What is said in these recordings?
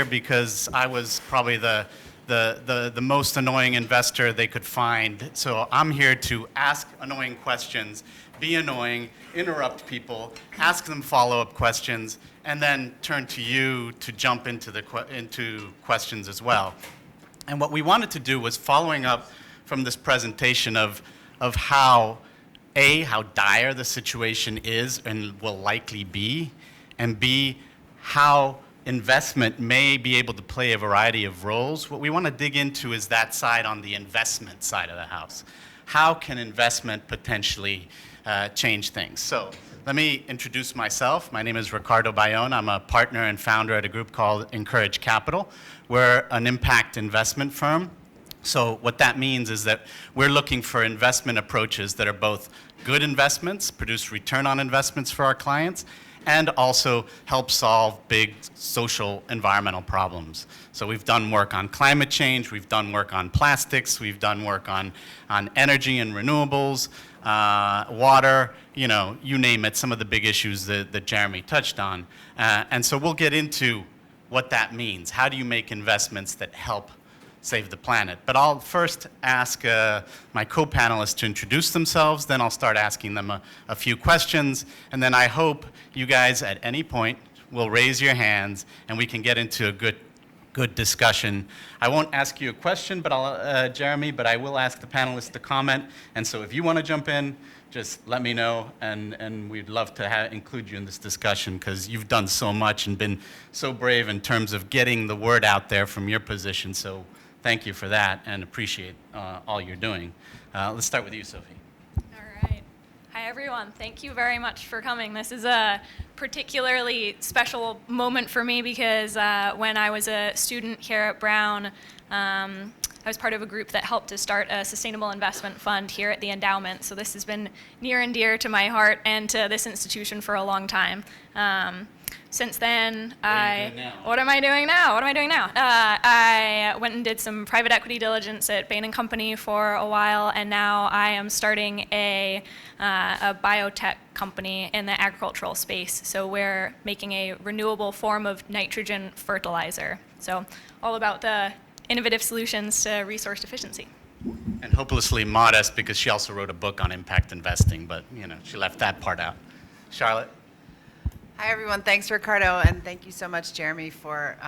because I was probably the most annoying investor they could find. So I'm here to ask annoying questions, be annoying, interrupt people, ask them follow-up questions, and then turn to you to jump into into questions as well. And what we wanted to do was following up from this presentation of how dire the situation is and will likely be, and B, how investment may be able to play a variety of roles. What we want to dig into is that side on the investment side of the house. How can investment potentially change things? So let me introduce myself. My name is Ricardo Bayon. I'm a partner and founder at a group called Encourage Capital. We're an impact investment firm. So what that means is that we're looking for investment approaches that are both good investments, produce return on investments for our clients, and also help solve big social environmental problems. So we've done work on climate change, we've done work on plastics, we've done work on energy and renewables, water, you name it, some of the big issues that Jeremy touched on. And so we'll get into what that means. How do you make investments that help save the planet? But I'll first ask my co-panelists to introduce themselves, then I'll start asking them a few questions, and then I hope you guys at any point will raise your hands and we can get into a good discussion. I won't ask you a question, but Jeremy, but I will ask the panelists to comment, and so if you want to jump in, just let me know, and we'd love to include you in this discussion because you've done so much and been so brave in terms of getting the word out there from your position, so thank you for that and appreciate all you're doing. Let's start with you, Sophie. All right. Hi, everyone. Thank you very much for coming. This is a particularly special moment for me because when I was a student here at Brown, I was part of a group that helped to start a sustainable investment fund here at the endowment. So this has been near and dear to my heart and to this institution for a long time. Since then, what am I doing now? I went and did some private equity diligence at Bain & Company for a while, and now I am starting a biotech company in the agricultural space. So we're making a renewable form of nitrogen fertilizer. So all about the innovative solutions to resource efficiency. And hopelessly modest because she also wrote a book on impact investing, but she left that part out. Charlotte? Hi, everyone. Thanks, Ricardo, and thank you so much, Jeremy, for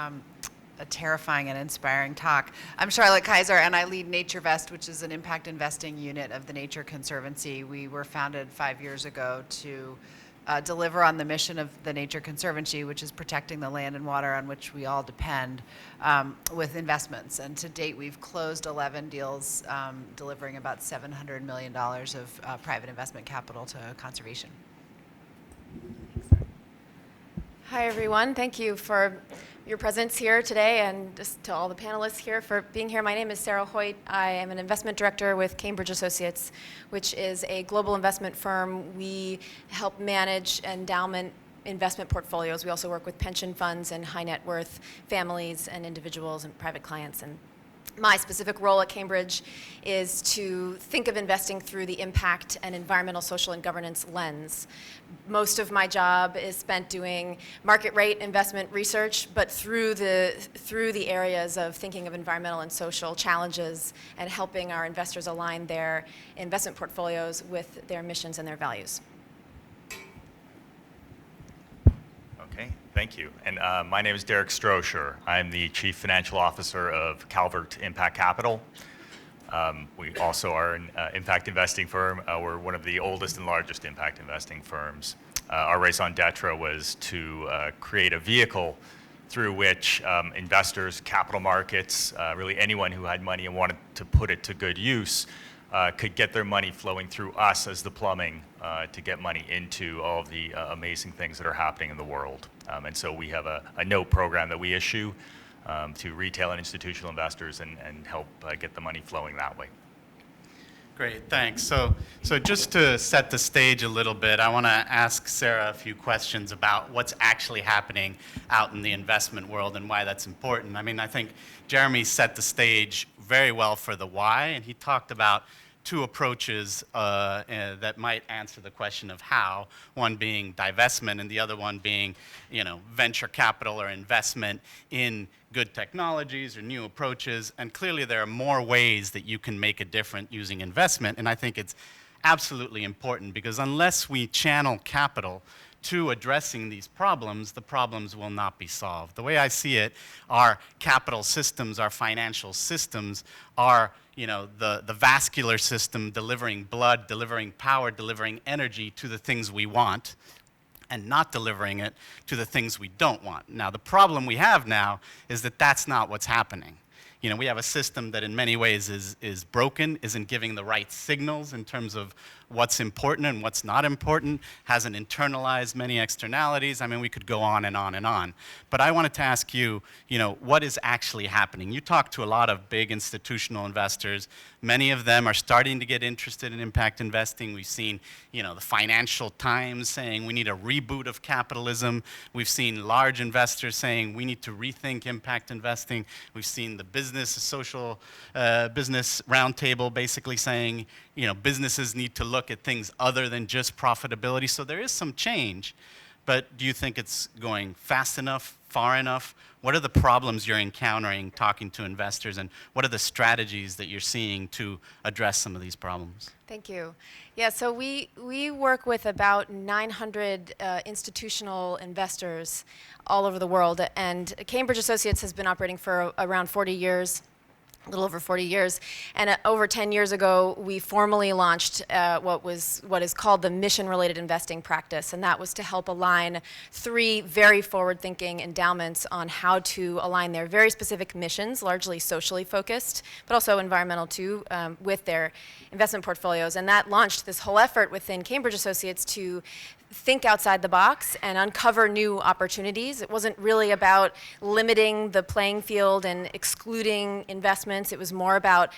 a terrifying and inspiring talk. I'm Charlotte Kaiser, and I lead NatureVest, which is an impact investing unit of the Nature Conservancy. We were founded 5 years ago to deliver on the mission of the Nature Conservancy, which is protecting the land and water on which we all depend with investments. And to date, we've closed 11 deals, delivering about $700 million of private investment capital to conservation. Hi, everyone. Thank you for your presence here today and just to all the panelists here for being here. My name is Sarah Hoyt. I am an investment director with Cambridge Associates, which is a global investment firm. We help manage endowment investment portfolios. We also work with pension funds and high net worth families and individuals and private clients. And my specific role at Cambridge is to think of investing through the impact and environmental, social, and governance lens. Most of my job is spent doing market rate investment research, but through the areas of thinking of environmental and social challenges and helping our investors align their investment portfolios with their missions and their values. Okay, thank you. And my name is Derek Strocher. I'm the Chief Financial Officer of Calvert Impact Capital. We also are an impact investing firm. We're one of the oldest and largest impact investing firms. Our raison d'etre was to create a vehicle through which investors, capital markets, really anyone who had money and wanted to put it to good use could get their money flowing through us as the plumbing to get money into all of the amazing things that are happening in the world. And so we have a note program that we issue to retail and institutional investors and help get the money flowing that way. Great, thanks. So just to set the stage a little bit, I want to ask Sarah a few questions about what's actually happening out in the investment world and why that's important. I mean, I think Jeremy set the stage very well for the why, and he talked about two approaches that might answer the question of how, one being divestment and the other one being, venture capital or investment in good technologies or new approaches. And clearly there are more ways that you can make a difference using investment, and I think it's absolutely important, because unless we channel capital to addressing these problems, the problems will not be solved. The way I see it, our capital systems, our financial systems are, the vascular system delivering blood, delivering power, delivering energy to the things we want, and not delivering it to the things we don't want. Now, the problem we have now is that that's not what's happening. We have a system that in many ways is broken, isn't giving the right signals in terms of what's important and what's not important, hasn't internalized many externalities. I mean, we could go on and on and on. But I wanted to ask you, what is actually happening? You talk to a lot of big institutional investors. Many of them are starting to get interested in impact investing. We've seen, the Financial Times saying we need a reboot of capitalism. We've seen large investors saying we need to rethink impact investing. We've seen the social business roundtable basically saying, businesses need to look at things other than just profitability. So there is some change, but do you think it's going fast enough, far enough? What are the problems you're encountering talking to investors, and what are the strategies that you're seeing to address some of these problems? Thank you. Yeah, so we work with about 900 institutional investors all over the world, and Cambridge Associates has been operating for around 40 years. A little over 40 years, and over 10 years ago, we formally launched what is called the mission-related investing practice, and that was to help align 3 very forward-thinking endowments on how to align their very specific missions, largely socially focused, but also environmental too, with their investment portfolios. And that launched this whole effort within Cambridge Associates to think outside the box and uncover new opportunities. It wasn't really about limiting the playing field and excluding investments. It was more about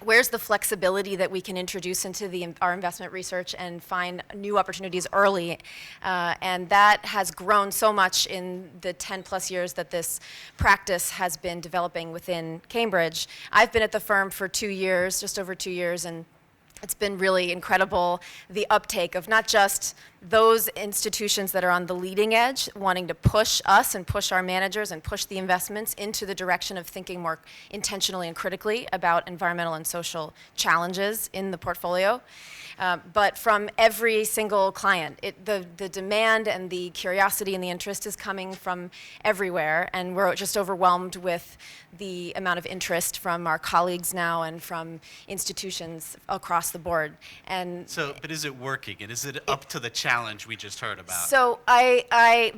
where's the flexibility that we can introduce into our investment research and find new opportunities early. And that has grown so much in the 10 plus years that this practice has been developing within Cambridge. I've been at the firm for 2 years, just over 2 years, and it's been really incredible, the uptake of not just those institutions that are on the leading edge, wanting to push us and push our managers and push the investments into the direction of thinking more intentionally and critically about environmental and social challenges in the portfolio. But from every single client, the demand and the curiosity and the interest is coming from everywhere, and we're just overwhelmed with the amount of interest from our colleagues now and from institutions across the board. And but is it working? And is it up to the challenge we just heard about? So I've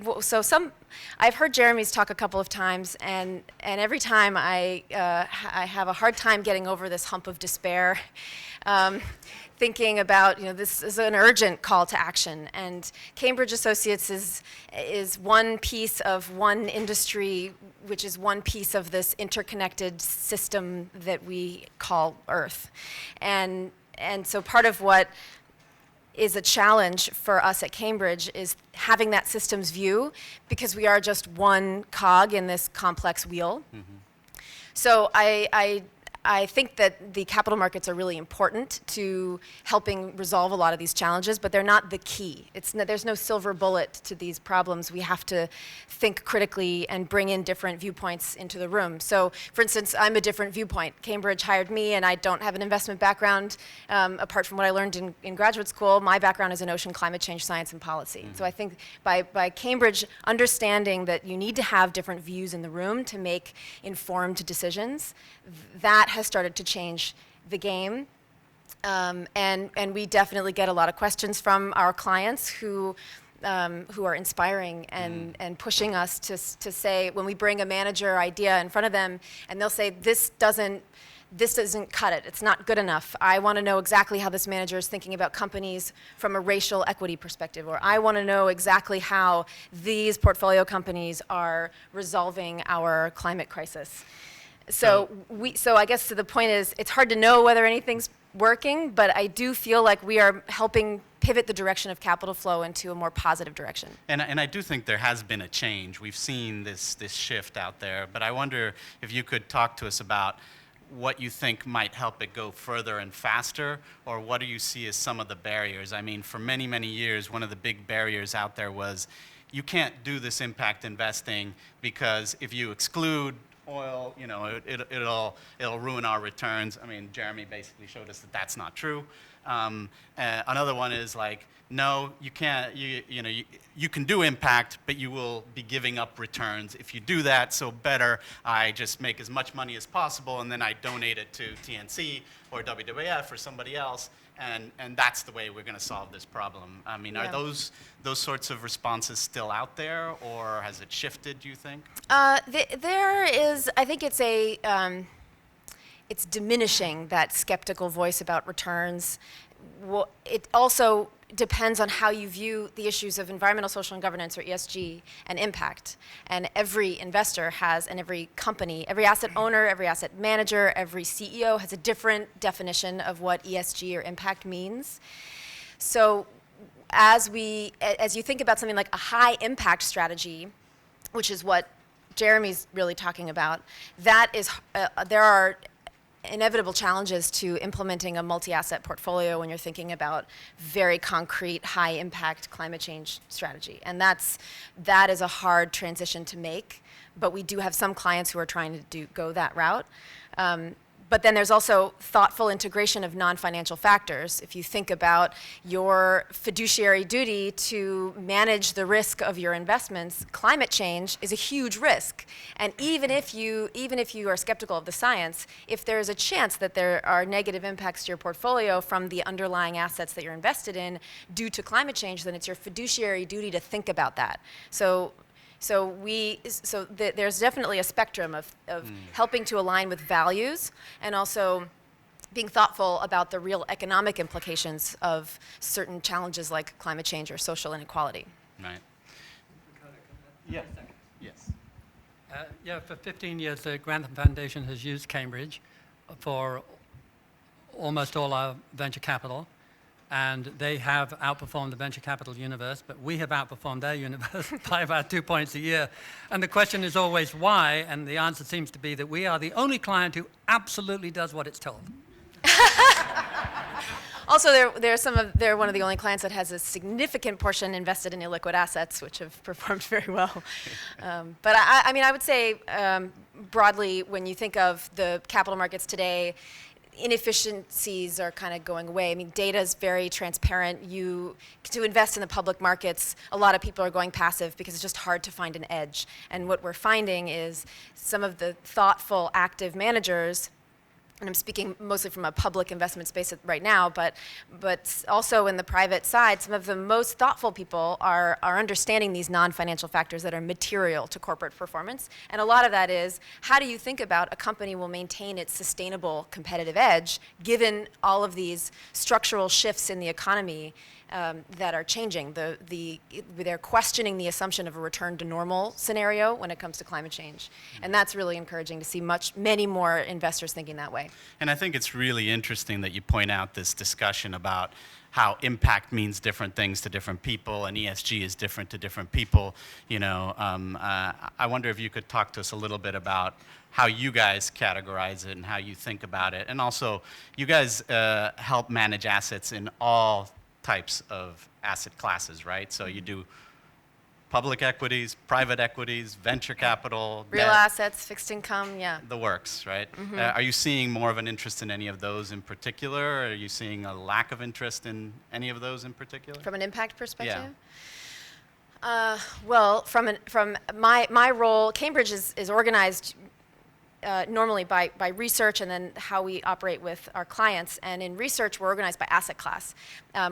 heard Jeremy's talk a couple of times, and every time I have a hard time getting over this hump of despair. Thinking about, this is an urgent call to action, and Cambridge Associates is one piece of one industry, which is one piece of this interconnected system that we call Earth. And so part of what is a challenge for us at Cambridge is having that systems view, because we are just one cog in this complex wheel. Mm-hmm. So I think that the capital markets are really important to helping resolve a lot of these challenges, but they're not the key. There's no silver bullet to these problems. We have to think critically and bring in different viewpoints into the room. So, for instance, I'm a different viewpoint. Cambridge hired me, and I don't have an investment background. Apart from what I learned in graduate school, my background is in ocean climate change science and policy. Mm-hmm. So I think by Cambridge understanding that you need to have different views in the room to make informed decisions, that has started to change the game. And we definitely get a lot of questions from our clients who are inspiring and pushing us to say, when we bring a manager idea in front of them, and they'll say, this doesn't cut it. It's not good enough. I want to know exactly how this manager is thinking about companies from a racial equity perspective, or I want to know exactly how these portfolio companies are resolving our climate crisis. So I guess the point is, it's hard to know whether anything's working, but I do feel like we are helping pivot the direction of capital flow into a more positive direction. And I do think there has been a change. We've seen this shift out there, but I wonder if you could talk to us about what you think might help it go further and faster, or what do you see as some of the barriers? I mean, for many, many years, one of the big barriers out there was you can't do this impact investing because if you exclude oil, you know, it'll ruin our returns. I mean, Jeremy basically showed us that that's not true. Another one is like, no, you can't. You can do impact, but you will be giving up returns if you do that. So better, I just make as much money as possible, and then I donate it to TNC or WWF or somebody else, and that's the way we're going to solve this problem. I mean, are those sorts of responses still out there, or has it shifted? Do you think? There is. I think it's it's diminishing, that skeptical voice about returns. It also depends on how you view the issues of environmental, social, and governance, or ESG, and impact. And every investor has, and every company, every asset owner, every asset manager, every CEO has a different definition of what ESG or impact means. So as you think about something like a high impact strategy, which is what Jeremy's really talking about, that is, there are inevitable challenges to implementing a multi-asset portfolio when you're thinking about very concrete, high-impact climate change strategy. And that is a hard transition to make, but we do have some clients who are trying to go that route. But then there's also thoughtful integration of non-financial factors. If you think about your fiduciary duty to manage the risk of your investments, climate change is a huge risk. And even if you are skeptical of the science, if there is a chance that there are negative impacts to your portfolio from the underlying assets that you're invested in due to climate change, then it's your fiduciary duty to think about that. There's definitely a spectrum of helping to align with values, and also being thoughtful about the real economic implications of certain challenges like climate change or social inequality. Right. Yeah. Yes. For 15 years, the Grantham Foundation has used Cambridge for almost all our venture capital. And they have outperformed the venture capital universe, but we have outperformed their universe by about 2 points a year. And the question is always why, and the answer seems to be that we are the only client who absolutely does what it's told. Also, they're one of the only clients that has a significant portion invested in illiquid assets, which have performed very well. But I would say broadly, when you think of the capital markets today, inefficiencies are kind of going away. I mean, data is very transparent. To invest in the public markets, a lot of people are going passive because it's just hard to find an edge. And what we're finding is some of the thoughtful, active managers, and I'm speaking mostly from a public investment space right now, but also in the private side, some of the most thoughtful people are understanding these non-financial factors that are material to corporate performance. And a lot of that is, how do you think about a company will maintain its sustainable competitive edge given all of these structural shifts in the economy that are changing? They're questioning the assumption of a return to normal scenario when it comes to climate change. And that's really encouraging to see many more investors thinking that way. And I think it's really interesting that you point out this discussion about how impact means different things to different people, and ESG is different to different people. I wonder if you could talk to us a little bit about how you guys categorize it and how you think about it. And also, you guys help manage assets in all types of asset classes, right? So you do public equities, private equities, venture capital, real debt, assets, fixed income, yeah. the works, right? Are you seeing more of an interest in any of those in particular? Or are you seeing a lack of interest in any of those in particular? From an impact perspective? Yeah. Well, from my role, Cambridge is organized normally by research and then how we operate with our clients. And in research, we're organized by asset class.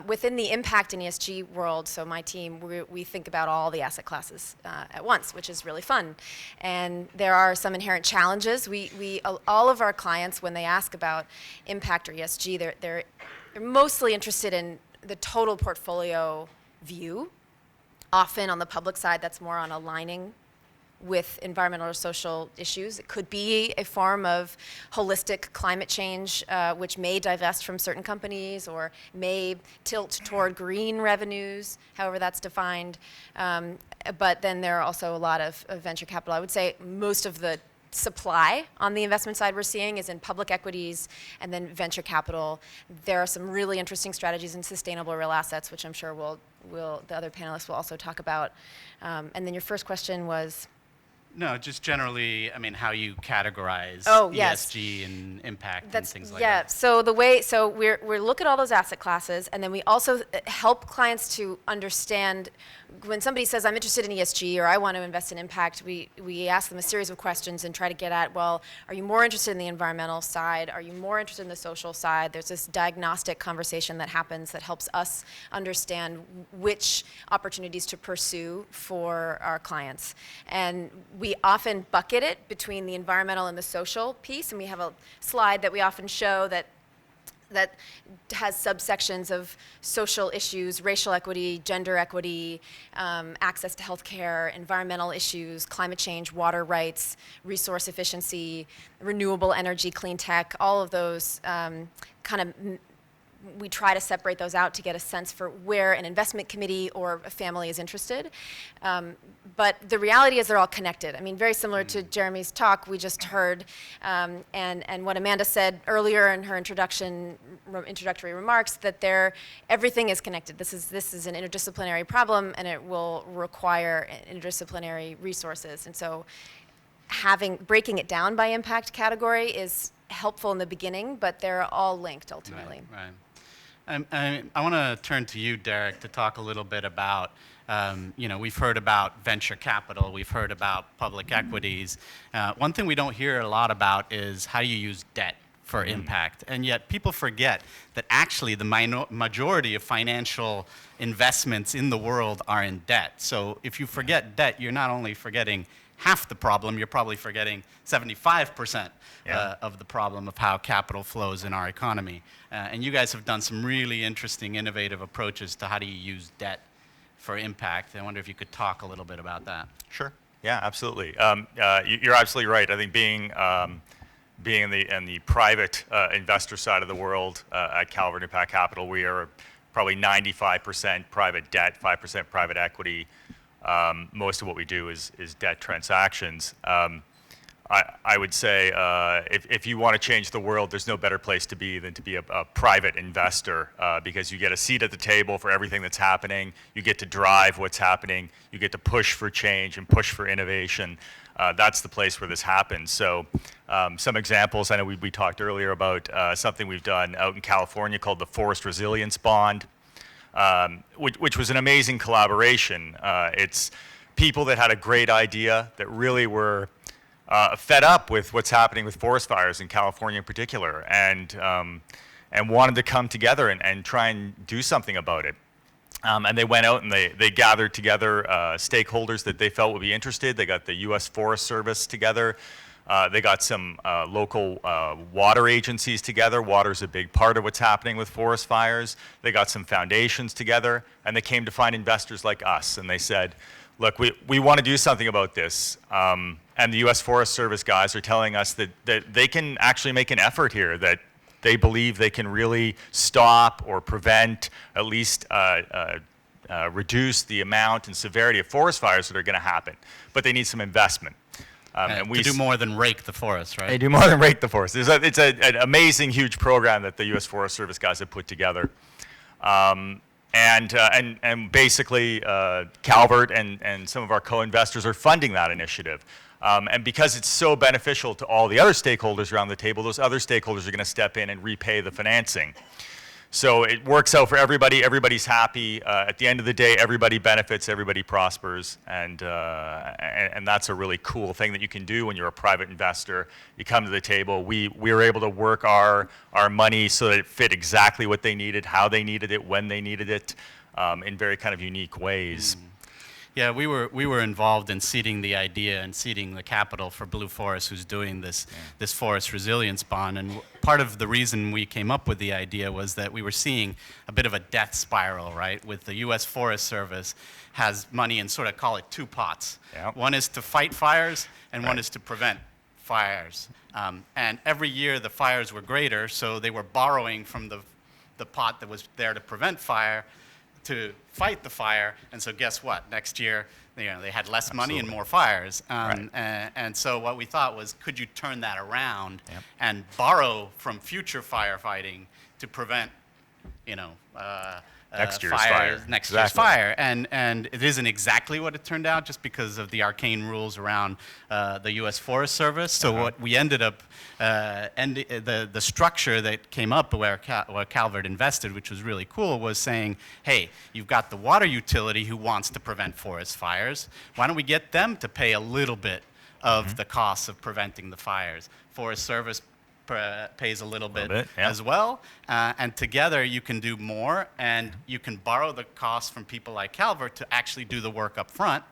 Within the impact and ESG world, so my team, we think about all the asset classes at once, which is really fun. And there are some inherent challenges. All of our clients, when they ask about impact or ESG, they're mostly interested in the total portfolio view. Often on the public side, that's more on aligning with environmental or social issues. It could be a form of holistic climate change, which may divest from certain companies or may tilt toward green revenues, however that's defined. But then there are also a lot of venture capital. I would say most of the supply on the investment side we're seeing is in public equities and then venture capital. There are some really interesting strategies in sustainable real assets, which I'm sure the other panelists will also talk about. And then your first question was? No, just generally, I mean, how you categorize Yes. ESG and impact and things like yeah. that. So we look at all those asset classes, and then we also help clients to understand when somebody says, I'm interested in ESG or I want to invest in impact, we ask them a series of questions and try to get at, well, are you more interested in the environmental side? Are you more interested in the social side? There's this diagnostic conversation that happens that helps us understand which opportunities to pursue for our clients. And we often bucket it between the environmental and the social piece, and we have a slide that we often show that has subsections of social issues, racial equity, gender equity, access to healthcare, environmental issues, climate change, water rights, resource efficiency, renewable energy, clean tech, all of those we try to separate those out to get a sense for where an investment committee or a family is interested. But the reality is they're all connected. I mean, very similar to Jeremy's talk we just heard, and what Amanda said earlier in her introductory remarks, that everything is connected. This is an interdisciplinary problem, and it will require interdisciplinary resources. And so breaking it down by impact category is helpful in the beginning, but they're all linked ultimately. Right. I want to turn to you, Derek, to talk a little bit about, we've heard about venture capital, we've heard about public equities. One thing we don't hear a lot about is how you use debt for impact. And yet people forget that actually the majority of financial investments in the world are in debt. So if you forget debt, you're not only forgetting half the problem, you're probably forgetting 75% of the problem of how capital flows in our economy. And you guys have done some really interesting, innovative approaches to how do you use debt for impact. I wonder if you could talk a little bit about that. Sure. Yeah, absolutely. You're absolutely right. I think being in the private investor side of the world at Calvert Impact Capital, we are probably 95% private debt, 5% private equity. Most of what we do is debt transactions. I would say if you want to change the world, there's no better place to be than to be a private investor because you get a seat at the table for everything that's happening. You get to drive what's happening. You get to push for change and push for innovation. That's the place where this happens. So some examples, I know we talked earlier about something we've done out in California called the Forest Resilience Bond. Which was an amazing collaboration. It's people that had a great idea that really were fed up with what's happening with forest fires in California in particular, and wanted to come together and try and do something about it. And they went out and they gathered together stakeholders that they felt would be interested. They got the U.S. Forest Service together. They got some local water agencies together. Water's a big part of what's happening with forest fires. They got some foundations together, and they came to find investors like us. And they said, look, we want to do something about this. And the U.S. Forest Service guys are telling us that they can actually make an effort here, that they believe they can really stop or prevent, at least reduce the amount and severity of forest fires that are going to happen. But they need some investment. And we do more than rake the forest, right? They do more than rake the forest. It's an amazing, huge program that the U.S. Forest Service guys have put together. And basically, Calvert and some of our co-investors are funding that initiative. And because it's so beneficial to all the other stakeholders around the table, those other stakeholders are going to step in and repay the financing. So it works out for everybody. Everybody's happy. At the end of the day, everybody benefits, everybody prospers, and that's a really cool thing that you can do when you're a private investor. You come to the table. We were able to work our money so that it fit exactly what they needed, how they needed it, when they needed it, in very kind of unique ways. Yeah, we were involved in seeding the idea and seeding the capital for Blue Forest, who's doing this forest resilience bond. And part of the reason we came up with the idea was that we were seeing a bit of a death spiral, right? With the U.S. Forest Service has money in sort of call it two pots. Yep. One is to fight fires, and one is to prevent fires. And every year the fires were greater, so they were borrowing from the pot that was there to prevent fire to fight the fire, and so guess what? Next year, they had less money and Absolutely. more fires. Right. And so what we thought was, could you turn that around Yep. and borrow from future firefighting to prevent, you know, Next year's fires, fire. next year's Exactly. fire. And it isn't exactly what it turned out, just because of the arcane rules around the U.S. Forest Service. So what we ended up, the structure that came up where Calvert invested, which was really cool, was saying, hey, you've got the water utility who wants to prevent forest fires. Why don't we get them to pay a little bit of the costs of preventing the fires? Forest Service pays a little bit, yeah. as well, and together you can do more, and you can borrow the costs from people like Calvert to actually do the work up front,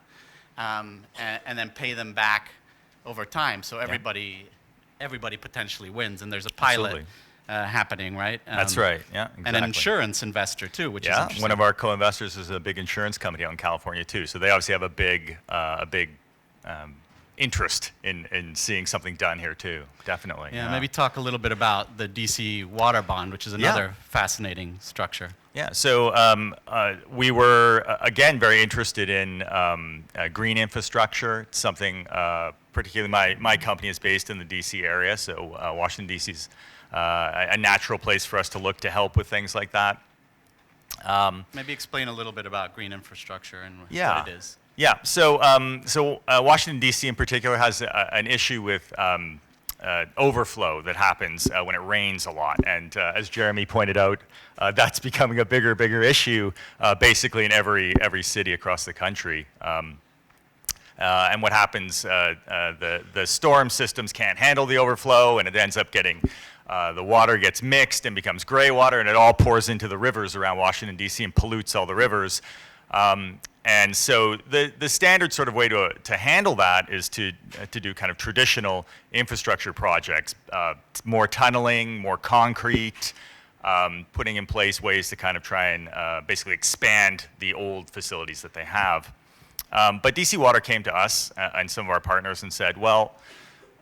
and then pay them back over time. So everybody potentially wins, and there's a pilot Absolutely. happening, right? That's right. Yeah, And an exactly. insurance investor too, which is Yeah, interesting. one of our co-investors is a big insurance company out in California too. So they obviously have a big interest in seeing something done here too. Definitely. Yeah, maybe talk a little bit about the DC water bond, which is another fascinating structure. Yeah, so we were, again, very interested in green infrastructure. It's something, particularly my company is based in the D.C. area, so Washington, D.C. is a natural place for us to look to help with things like that. Maybe explain a little bit about green infrastructure and Yeah. what it is. Yeah, so Washington, D.C. in particular has an issue with overflow that happens when it rains a lot. And as Jeremy pointed out, that's becoming a bigger issue basically in every city across the country. And what happens, the storm systems can't handle the overflow, and it ends up getting, the water gets mixed and becomes gray water, and it all pours into the rivers around Washington, D.C. and pollutes all the rivers. And so the standard sort of way to handle that is to do kind of traditional infrastructure projects, more tunneling, more concrete, putting in place ways to kind of try and basically expand the old facilities that they have. But DC Water came to us and some of our partners and said, well,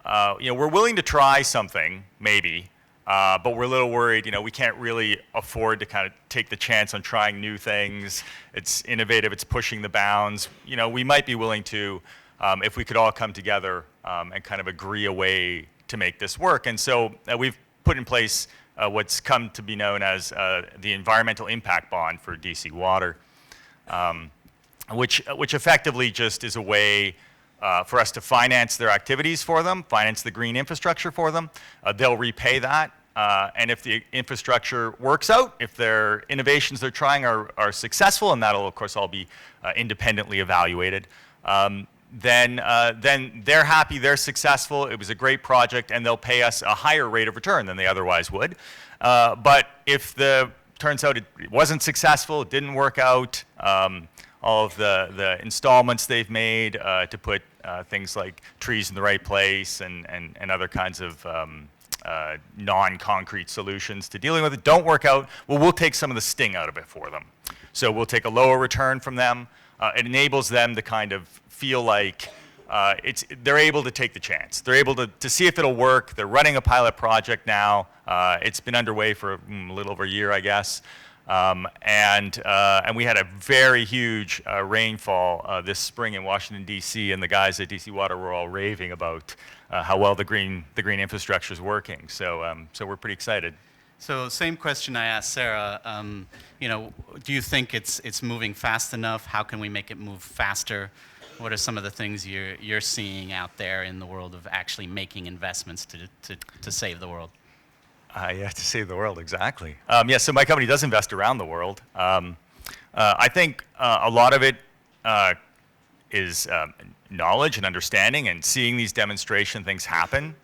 we're willing to try something, maybe, but we're a little worried, we can't really afford to kind of take the chance on trying new things. It's innovative, it's pushing the bounds. We might be willing to, if we could all come together and kind of agree a way to make this work. And so we've put in place what's come to be known as the Environmental Impact Bond for DC Water, which effectively just is a way for us to finance their activities for them, finance the green infrastructure for them. They'll repay that. And if the infrastructure works out, if their innovations they're trying are successful, and that'll of course all be independently evaluated, then they're happy, they're successful, it was a great project, and they'll pay us a higher rate of return than they otherwise would. But if turns out it wasn't successful, it didn't work out, all of the installments they've made to put things like trees in the right place and other kinds of non-concrete solutions to dealing with it don't work out, well, we'll take some of the sting out of it for them. So we'll take a lower return from them. It enables them to kind of feel like they're able to take the chance. They're able to see if it'll work. They're running a pilot project now. It's been underway for a little over a year, I guess. And we had a very huge rainfall this spring in Washington, D.C., and the guys at DC Water were all raving about how well the green infrastructure is working. So we're pretty excited. So same question I asked Sarah. Do you think it's moving fast enough? How can we make it move faster? What are some of the things you're seeing out there in the world of actually making investments to save the world? Yeah, to save the world, exactly. So my company does invest around the world. I think a lot of it is knowledge and understanding and seeing these demonstration things happen.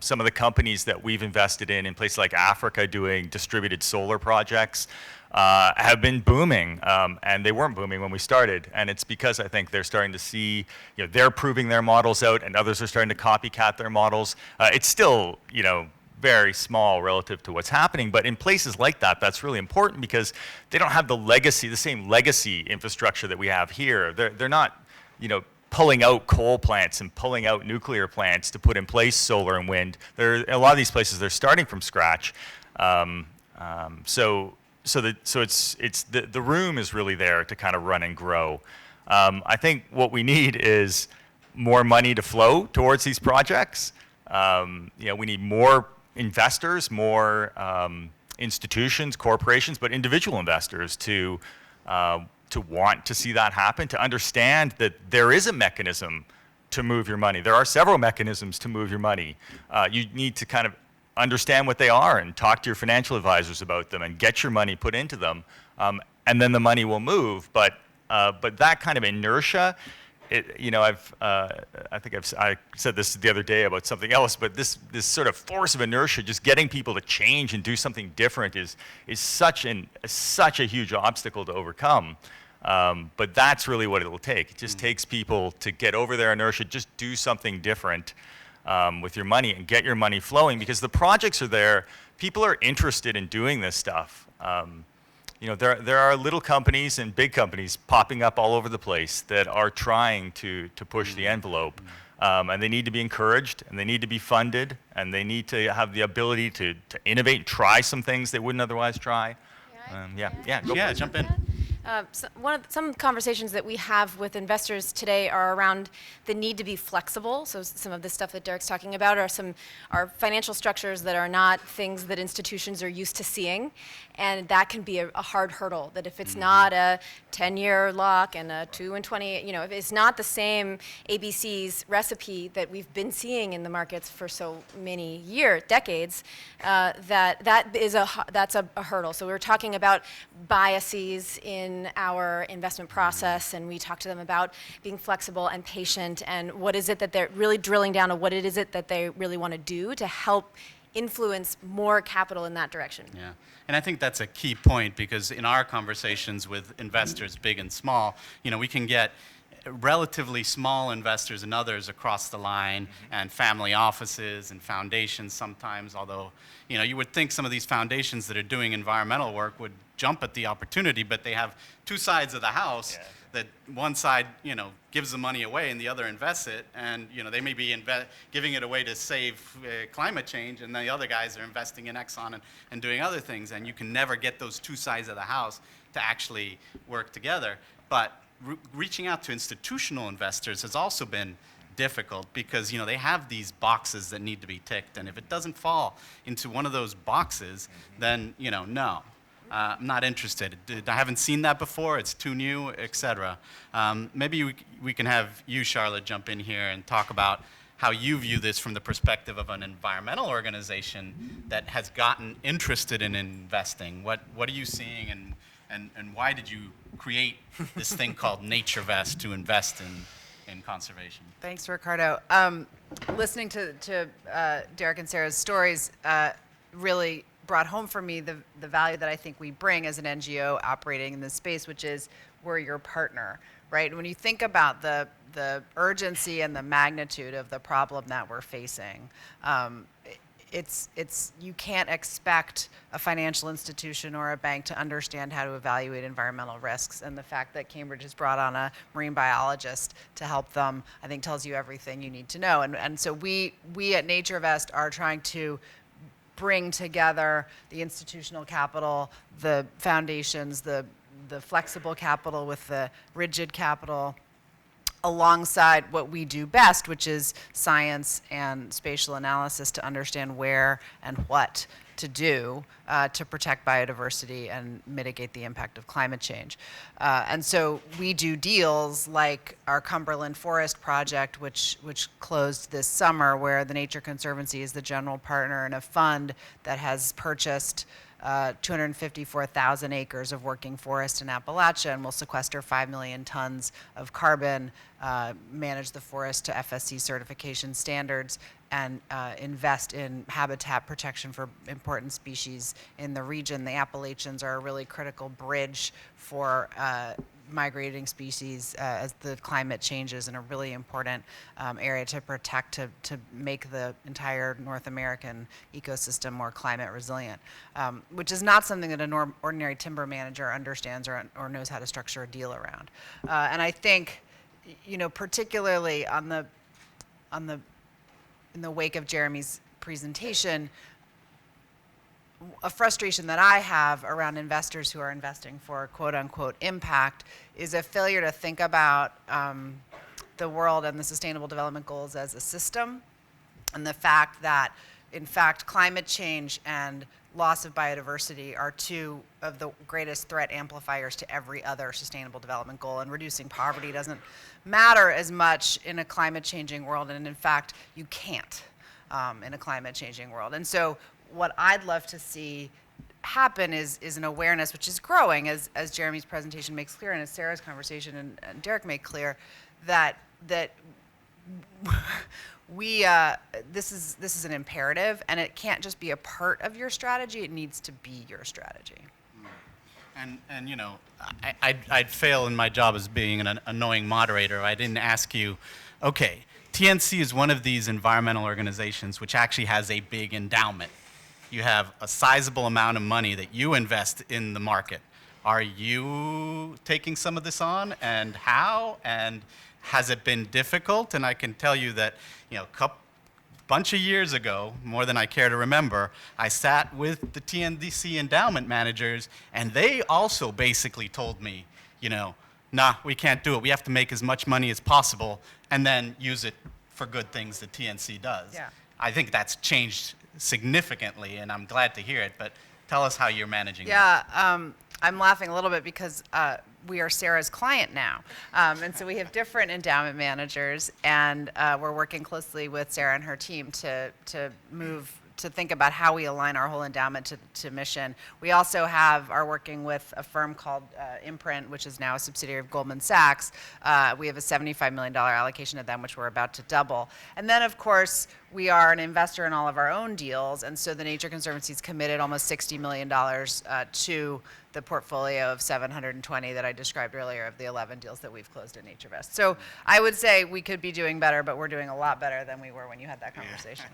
Some of the companies that we've invested in places like Africa doing distributed solar projects have been booming, and they weren't booming when we started. And it's because I think they're starting to see, they're proving their models out and others are starting to copycat their models. It's still, very small relative to what's happening, but in places like that, that's really important because they don't have the same legacy infrastructure that we have here. They're not, pulling out coal plants and pulling out nuclear plants to put in place solar and wind. A lot of these places they're starting from scratch. So the room is really there to kind of run and grow. I think what we need is more money to flow towards these projects. We need more investors, more institutions, corporations, but individual investors to want to see that happen, to understand that there is a mechanism to move your money. There are several mechanisms to move your money. You need to kind of understand what they are and talk to your financial advisors about them and get your money put into them, and then the money will move. But that kind of inertia, I said this the other day about something else, but this sort of force of inertia, just getting people to change and do something different is such a huge obstacle to overcome. But that's really what it'll take. It just takes people to get over their inertia, just do something different with your money and get your money flowing, because the projects are there. People are interested in doing this stuff. There are little companies and big companies popping up all over the place that are trying to push the envelope. And they need to be encouraged, and they need to be funded, and they need to have the ability to innovate and try some things they wouldn't otherwise try. Jump in. Some conversations that we have with investors today are around the need to be flexible. So some of the stuff that Derek's talking about are financial structures that are not things that institutions are used to seeing, and that can be a hard hurdle. That if it's not a 10-year lock and a 2 and 20, if it's not the same ABC's recipe that we've been seeing in the markets for so many decades, that's a hurdle. So we were talking about biases in our investment process, and we talked to them about being flexible and patient, and what is it that they're really drilling down on, what it is it that they really want to do to help influence more capital in that direction. Yeah, and I think that's a key point, because in our conversations with investors, big and small, we can get relatively small investors and others across the line, and family offices and foundations sometimes, although you would think some of these foundations that are doing environmental work would jump at the opportunity, but they have two sides of the house. Yeah. That one side, gives the money away and the other invests it, and they may be giving it away to save climate change, and the other guys are investing in Exxon and doing other things, and you can never get those two sides of the house to actually work together. But reaching out to institutional investors has also been difficult, because they have these boxes that need to be ticked, and if it doesn't fall into one of those boxes, then no. I'm not interested. I haven't seen that before. It's too new, etc. Maybe we can have you, Charlotte, jump in here and talk about how you view this from the perspective of an environmental organization that has gotten interested in investing. What are you seeing, and why did you create this thing called NatureVest to invest in conservation? Thanks, Ricardo. Listening to Derek and Sarah's stories really brought home for me the value that I think we bring as an NGO operating in this space, which is we're your partner, right? When you think about the urgency and the magnitude of the problem that we're facing, you can't expect a financial institution or a bank to understand how to evaluate environmental risks, and the fact that Cambridge has brought on a marine biologist to help them, I think, tells you everything you need to know. And so we at NatureVest are trying to bring together the institutional capital, the foundations, the flexible capital with the rigid capital, alongside what we do best, which is science and spatial analysis, to understand where and what to do to protect biodiversity and mitigate the impact of climate change. And so we do deals like our Cumberland Forest project, which closed this summer, where the Nature Conservancy is the general partner in a fund that has purchased 254,000 acres of working forest in Appalachia, and will sequester 5 million tons of carbon, manage the forest to FSC certification standards, and invest in habitat protection for important species in the region. The Appalachians are a really critical bridge for migrating species as the climate changes, and a really important area to protect, to make the entire North American ecosystem more climate resilient, which is not something that an ordinary timber manager understands or knows how to structure a deal around. And I think, particularly in the wake of Jeremy's presentation, a frustration that I have around investors who are investing for quote unquote impact is a failure to think about the world and the Sustainable Development Goals as a system, and the fact that, in fact, climate change and loss of biodiversity are two of the greatest threat amplifiers to every other Sustainable Development Goal, and reducing poverty doesn't matter as much in a climate changing world, and in fact, you can't in a climate changing world. And so what I'd love to see happen is an awareness, which is growing, as Jeremy's presentation makes clear, and as Sarah's conversation and Derek made clear, that we this is an imperative, and it can't just be a part of your strategy. It needs to be your strategy. And you know, I'd fail in my job as being an annoying moderator if I didn't ask you, okay, TNC is one of these environmental organizations which actually has a big endowment. You have a sizable amount of money that you invest in the market. Are you taking some of this on, and how? And has it been difficult? And I can tell you that, you know, a bunch of years ago, more than I care to remember, I sat with the TNDC endowment managers, and they also basically told me, you know, nah, we can't do it. We have to make as much money as possible and then use it for good things that TNC does. Yeah. I think that's changed significantly, and I'm glad to hear it, but tell us how you're managing that. Yeah, I'm laughing a little bit because we are Sarah's client now. And so we have different endowment managers, and we're working closely with Sarah and her team to think about how we align our whole endowment to mission. We also are working with a firm called Imprint, which is now a subsidiary of Goldman Sachs. We have a $75 million allocation to them, which we're about to double. And then, of course, we are an investor in all of our own deals, and so the Nature Conservancy's committed almost $60 million to the portfolio of 720 that I described earlier of the 11 deals that we've closed at NatureVest. So I would say we could be doing better, but we're doing a lot better than we were when you had that conversation.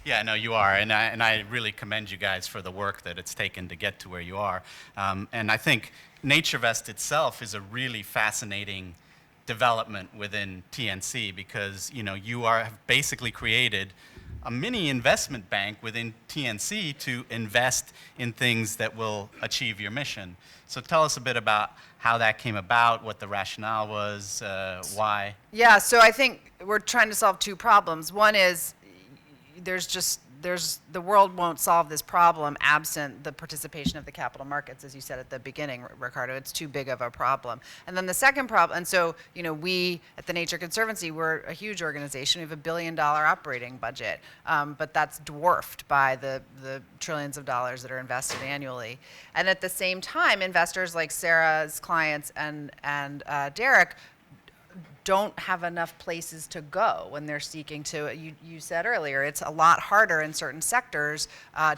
Yeah, no, you are, and I really commend you guys for the work that it's taken to get to where you are. And I think NatureVest itself is a really fascinating development within TNC, because you know you have basically created a mini investment bank within TNC to invest in things that will achieve your mission. So tell us a bit about how that came about, what the rationale was, why. Yeah, so I think we're trying to solve two problems. One is the world won't solve this problem absent the participation of the capital markets, as you said at the beginning, Ricardo. It's too big of a problem. And then the second problem, and so, you know, we at the Nature Conservancy, we're a huge organization. We have $1 billion operating budget, but that's dwarfed by the trillions of dollars that are invested annually. And at the same time, investors like Sarah's clients and Derek don't have enough places to go when they're seeking to, you said earlier, it's a lot harder in certain sectors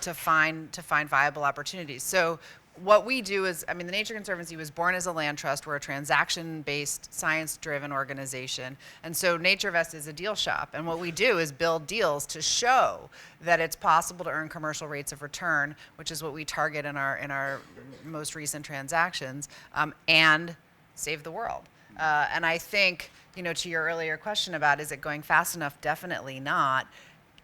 to find viable opportunities. So what we do is, I mean, the Nature Conservancy was born as a land trust. We're a transaction-based, science-driven organization. And so NatureVest is a deal shop. And what we do is build deals to show that it's possible to earn commercial rates of return, which is what we target in our most recent transactions, and save the world. And I think, you know, to your earlier question about is it going fast enough? Definitely not.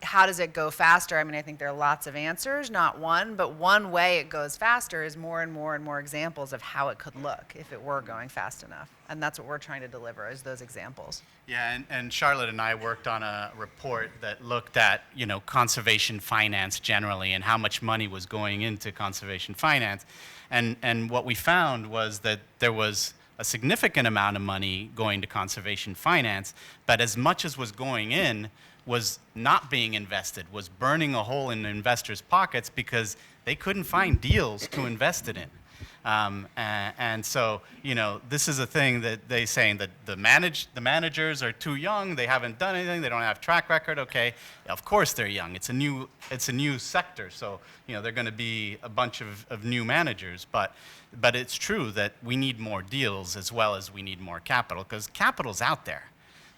How does it go faster? I mean, I think there are lots of answers, not one, but one way it goes faster is more and more and more examples of how it could look if it were going fast enough. And that's what we're trying to deliver, is those examples. Yeah, and Charlotte and I worked on a report that looked at, you know, conservation finance generally and how much money was going into conservation finance. And what we found was that there was a significant amount of money going to conservation finance, but as much as was going in was not being invested, was burning a hole in the investors' pockets because they couldn't find deals to invest it in. And so, you know, this is a thing that they're saying that the managers are too young, they haven't done anything, they don't have track record. Okay, of course they're young. It's a new sector, so you know they're going to be a bunch of new managers. But it's true that we need more deals as well as we need more capital, because capital's out there.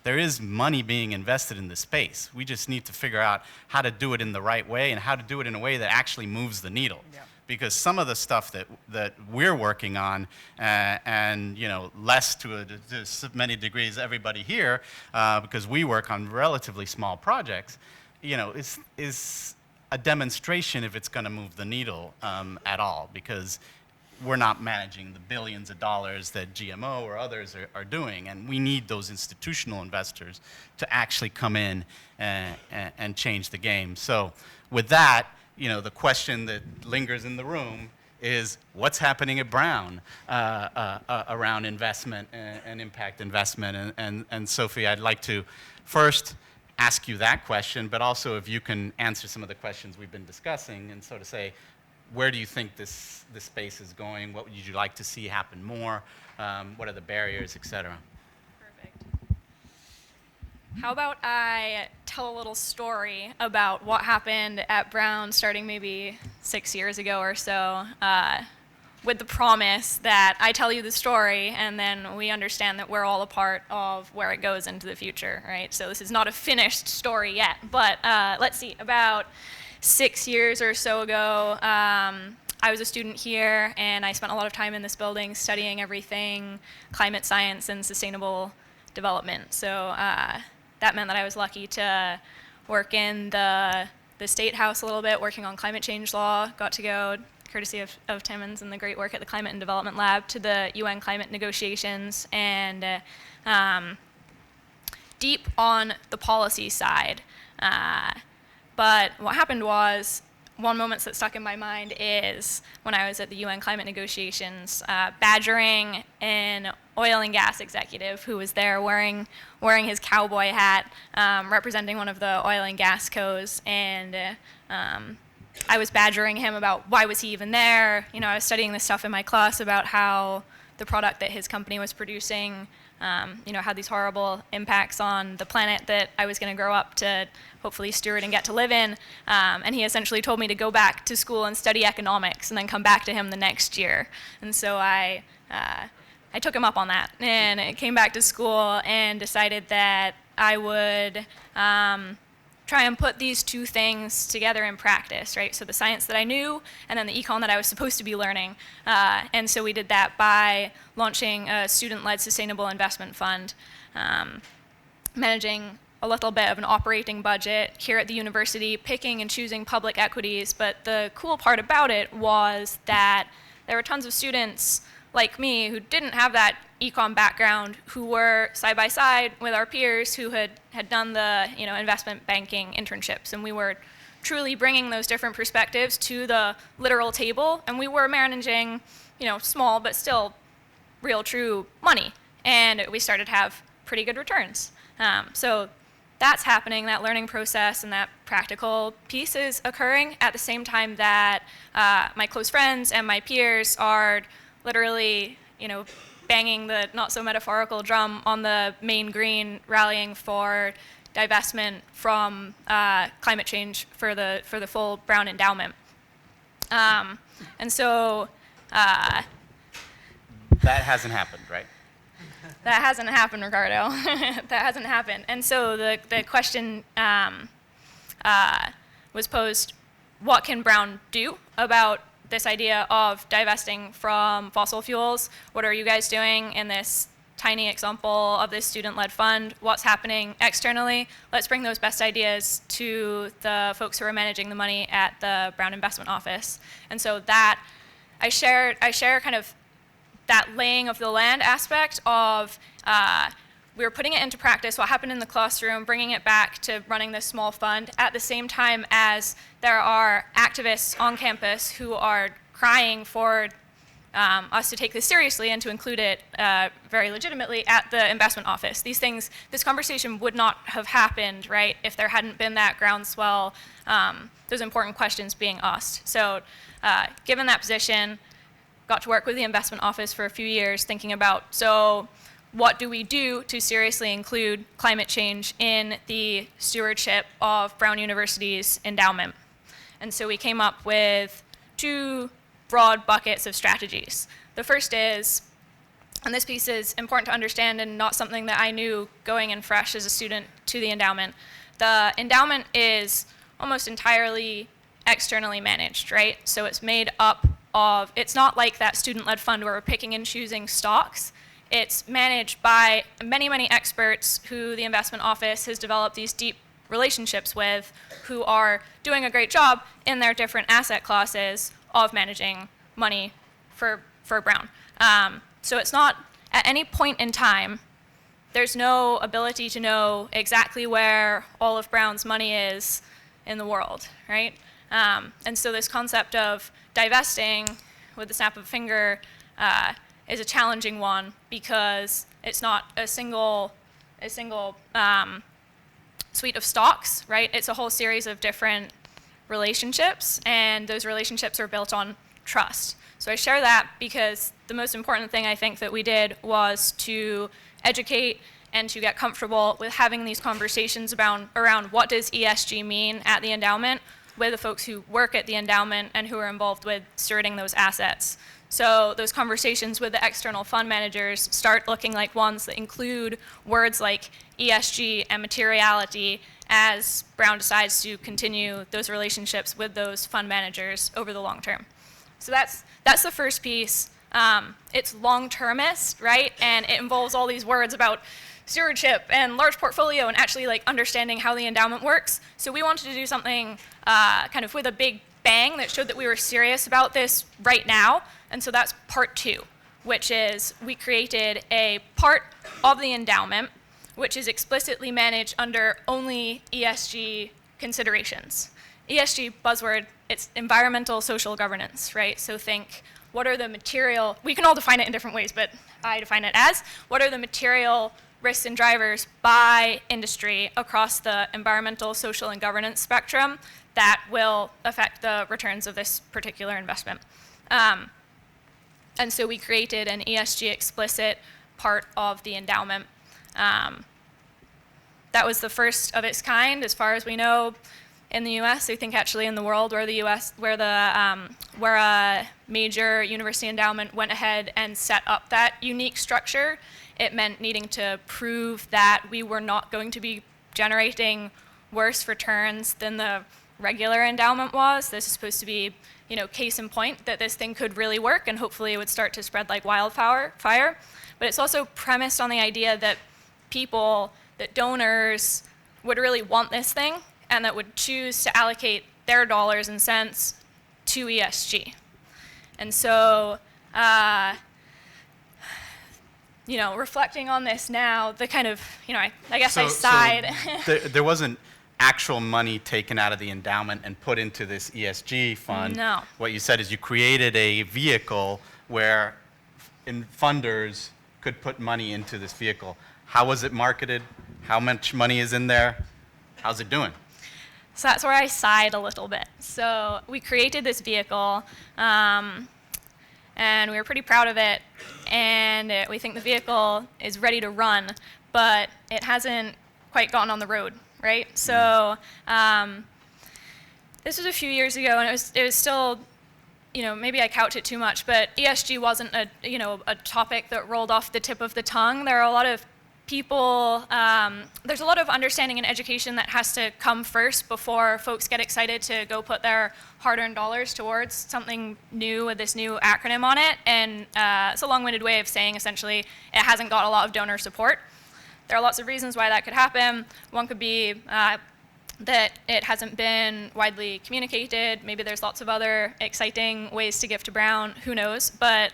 There is money being invested in this space. We just need to figure out how to do it in the right way and how to do it in a way that actually moves the needle. Yeah. Because some of the stuff that we're working on, and you know, less to many degrees everybody here, because we work on relatively small projects, you know, is a demonstration if it's going to move the needle at all, because we're not managing the billions of dollars that GMO or others are doing, and we need those institutional investors to actually come in and change the game. So with that, the question that lingers in the room is what's happening at Brown around investment and impact investment. And Sophie, I'd like to first ask you that question, but also if you can answer some of the questions we've been discussing and sort of say, where do you think this space is going? What would you like to see happen more? What are the barriers, et cetera? Perfect. How about I tell a little story about what happened at Brown starting maybe 6 years ago or so, with the promise that I tell you the story and then we understand that we're all a part of where it goes into the future, right? So this is not a finished story yet, but let's see, about 6 years or so ago, I was a student here and I spent a lot of time in this building studying everything climate science and sustainable development. So that meant that I was lucky to work in the State House a little bit, working on climate change law, got to go, courtesy of Timmons and the great work at the Climate and Development Lab, to the UN climate negotiations, and deep on the policy side. But what happened was, one moment that stuck in my mind is when I was at the UN climate negotiations, badgering an oil and gas executive who was there wearing his cowboy hat, representing one of the oil and gas cos, and I was badgering him about why was he even there. I was studying this stuff in my class about how the product that his company was producing, had these horrible impacts on the planet that I was going to grow up to hopefully steward and get to live in. And he essentially told me to go back to school and study economics and then come back to him the next year. And so I took him up on that and came back to school and decided that I would try and put these two things together in practice, right? So the science that I knew and then the econ that I was supposed to be learning. And so we did that by launching a student-led sustainable investment fund, managing a little bit of an operating budget here at the university, picking and choosing public equities. But the cool part about it was that there were tons of students like me who didn't have that econ background, who were side by side with our peers who had done the investment banking internships, and we were truly bringing those different perspectives to the literal table, and we were managing small but still real true money, and we started to have pretty good returns. So that's happening, that learning process and that practical piece is occurring at the same time that my close friends and my peers are literally banging the not-so-metaphorical drum on the main green, rallying for divestment from climate change for the full Brown endowment. And so That hasn't happened, right? that hasn't happened, Ricardo. That hasn't happened. And so the question was posed, what can Brown do about this idea of divesting from fossil fuels? What are you guys doing in this tiny example of this student-led fund? What's happening externally? Let's bring those best ideas to the folks who are managing the money at the Brown Investment Office. And so that I share kind of that laying of the land aspect of we were putting it into practice, what happened in the classroom, bringing it back to running this small fund at the same time as there are activists on campus who are crying for us to take this seriously and to include it very legitimately at the investment office. This conversation would not have happened, right, if there hadn't been that groundswell, those important questions being asked. So given that position, got to work with the investment office for a few years thinking about, so what do we do to seriously include climate change in the stewardship of Brown University's endowment? And so we came up with two broad buckets of strategies. The first is, and this piece is important to understand and not something that I knew going in fresh as a student to the endowment. The endowment is almost entirely externally managed, right? So it's made up of, it's not like that student-led fund where we're picking and choosing stocks. It's managed by many, many experts who the investment office has developed these deep relationships with who are doing a great job in their different asset classes of managing money for Brown. So it's not at any point in time, there's no ability to know exactly where all of Brown's money is in the world, right? And so this concept of divesting with the snap of a finger is a challenging one because it's not a single suite of stocks, right? It's a whole series of different relationships, and those relationships are built on trust. So I share that because the most important thing I think that we did was to educate and to get comfortable with having these conversations around what does ESG mean at the endowment with the folks who work at the endowment and who are involved with stewarding those assets. So those conversations with the external fund managers start looking like ones that include words like ESG and materiality as Brown decides to continue those relationships with those fund managers over the long term. So that's the first piece. It's long-termist, right? And it involves all these words about stewardship and large portfolio and actually like understanding how the endowment works. So we wanted to do something kind of with a big bang that showed that we were serious about this right now. And so that's part two, which is we created a part of the endowment which is explicitly managed under only ESG considerations. ESG buzzword, it's environmental social governance, right? So think, what are the material, we can all define it in different ways, but I define it as, what are the material risks and drivers by industry across the environmental, social, and governance spectrum that will affect the returns of this particular investment. And so we created an ESG explicit part of the endowment. That was the first of its kind, as far as we know, in the U.S. I think actually in the world, where a major university endowment went ahead and set up that unique structure. It meant needing to prove that we were not going to be generating worse returns than the regular endowment was. This is supposed to be, case in point that this thing could really work, and hopefully it would start to spread like wildfire. But it's also premised on the idea that that donors would really want this thing and that would choose to allocate their dollars and cents to ESG. And so, reflecting on this now, the kind of, I guess I sighed. So there wasn't actual money taken out of the endowment and put into this ESG fund. No. What you said is you created a vehicle where funders could put money into this vehicle. How was it marketed? How much money is in there? How's it doing? So that's where I sighed a little bit. So we created this vehicle, and we were pretty proud of it, and we think the vehicle is ready to run, but it hasn't quite gotten on the road, right? So this was a few years ago, and it was still, maybe I couch it too much, but ESG wasn't a topic that rolled off the tip of the tongue. There are a lot of people, there's a lot of understanding and education that has to come first before folks get excited to go put their hard-earned dollars towards something new with this new acronym on it. And it's a long-winded way of saying, essentially, it hasn't got a lot of donor support. There are lots of reasons why that could happen. One could be that it hasn't been widely communicated. Maybe there's lots of other exciting ways to give to Brown. Who knows? But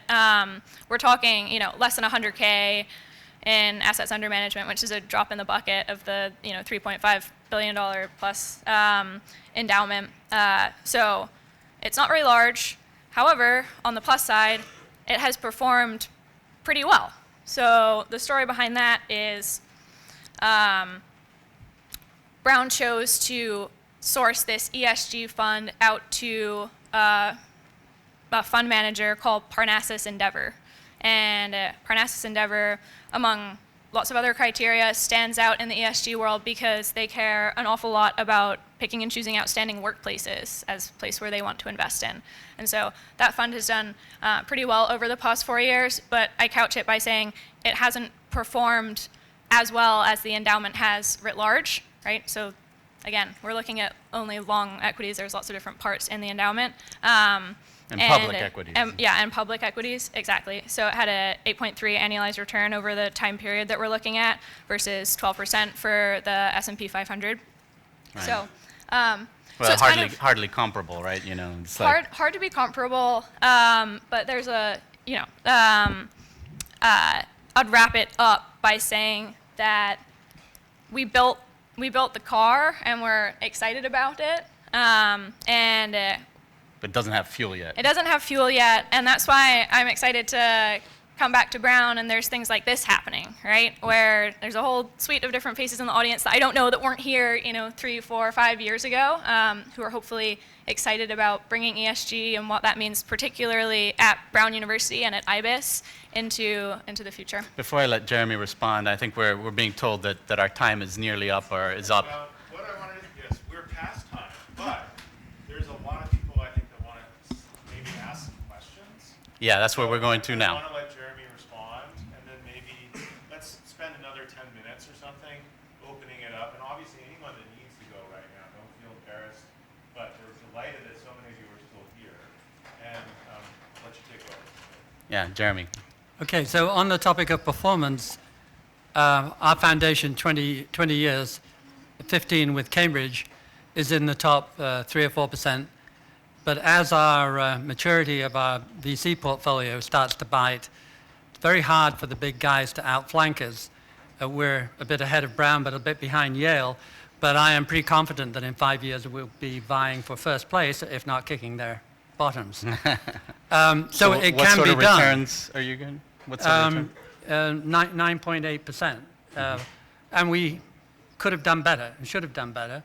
we're talking, less than 100K in assets under management, which is a drop in the bucket of the $3.5 billion plus endowment. So it's not very large. However, on the plus side, it has performed pretty well. So the story behind that is Brown chose to source this ESG fund out to a fund manager called Parnassus Endeavor. And Parnassus Endeavor, among lots of other criteria, stands out in the ESG world because they care an awful lot about picking and choosing outstanding workplaces as a place where they want to invest in. And so that fund has done pretty well over the past 4 years, but I couch it by saying it hasn't performed as well as the endowment has writ large, right? So again, we're looking at only long equities. There's lots of different parts in the endowment. And public equities. And public equities, exactly. So it had a 8.3 annualized return over the time period that we're looking at versus 12% for the S&P 500. Right. So, Well, so it's kind hardly comparable, right? You know, it's hard to be comparable, but there's a, I'd wrap it up by saying that we built the car and we're excited about it, and but it doesn't have fuel yet. it doesn't have fuel yet, and that's why I'm excited to come back to Brown, and there's things like this happening, right? Where there's a whole suite of different faces in the audience that I don't know that weren't here, 3, 4, 5 years ago, who are hopefully excited about bringing ESG and what that means, particularly at Brown University and at IBIS, into the future. Before I let Jeremy respond, I think we're being told that our time is nearly up or is up. Well, what I wanted to, yes, we're past time, but there's a lot of people I think that want to maybe ask some questions. Yeah, that's where we're going to I now. want to let Jeremy respond, and then maybe let's spend another 10 minutes or something opening it up. And obviously, anyone that needs to go right now, don't feel embarrassed. But we're delighted that so many of you are still here, and let you take over. Yeah, Jeremy. Okay, so on the topic of performance, our foundation, 20 years, 15 with Cambridge, is in the top 3 or 4%. But as our maturity of our VC portfolio starts to bite, it's very hard for the big guys to outflank us. We're a bit ahead of Brown, but a bit behind Yale. But I am pretty confident that in 5 years we'll be vying for first place, if not kicking their bottoms. So it what can sort be of done. returns are you getting? What sort of return? 9.8%. And we could have done better, and should have done better,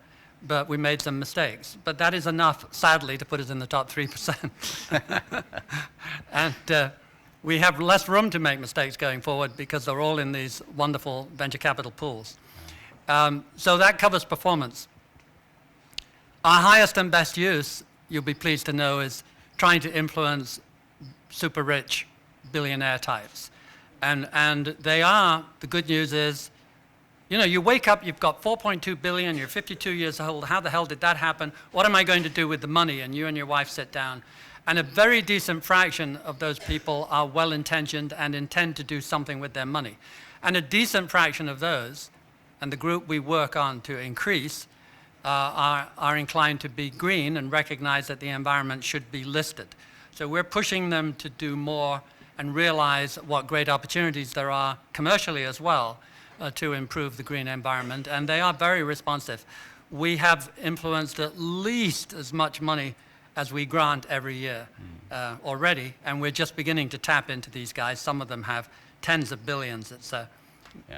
but we made some mistakes. But that is enough, sadly, to put us in the top 3%. And we have less room to make mistakes going forward because they're all in these wonderful venture capital pools. So that covers performance. Our highest and best use, you'll be pleased to know, is trying to influence super rich billionaire types. And they are, the good news is, you wake up, you've got 4.2 billion, you're 52 years old, how the hell did that happen? What am I going to do with the money? And you and your wife sit down. And a very decent fraction of those people are well-intentioned and intend to do something with their money. And a decent fraction of those, and the group we work on to increase, are inclined to be green and recognize that the environment should be listed. So we're pushing them to do more and realize what great opportunities there are commercially as well to improve the green environment, and they are very responsive. We have influenced at least as much money as we grant every year already, and we're just beginning to tap into these guys. Some of them have tens of billions. It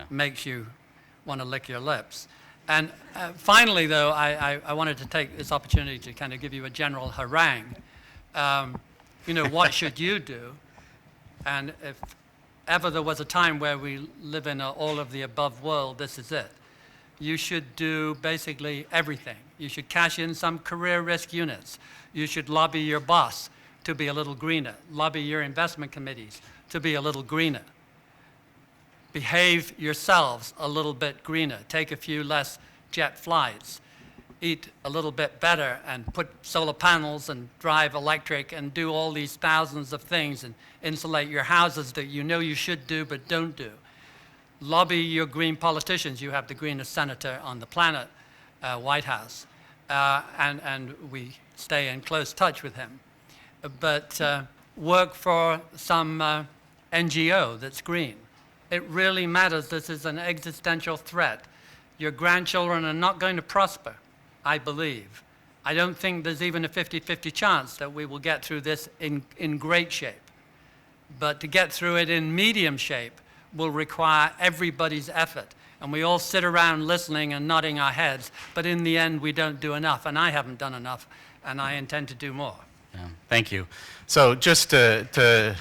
makes you want to lick your lips. And finally, though, I wanted to take this opportunity to kind of give you a general harangue. What should you do? And if ever there was a time where we live in an all-of-the-above world, this is it. You should do basically everything. You should cash in some career risk units. You should lobby your boss to be a little greener. Lobby your investment committees to be a little greener. Behave yourselves a little bit greener. Take a few less jet flights. Eat a little bit better and put solar panels and drive electric and do all these thousands of things and insulate your houses that you know you should do but don't do. Lobby your green politicians. You have the greenest senator on the planet, White House, and we stay in close touch with him. But work for some NGO that's green. It really matters. This is an existential threat. Your grandchildren are not going to prosper, I believe. I don't think there's even a 50-50 chance that we will get through this in great shape. But to get through it in medium shape will require everybody's effort. And we all sit around listening and nodding our heads, but in the end we don't do enough, and I haven't done enough, and I intend to do more. Yeah, thank you. So just to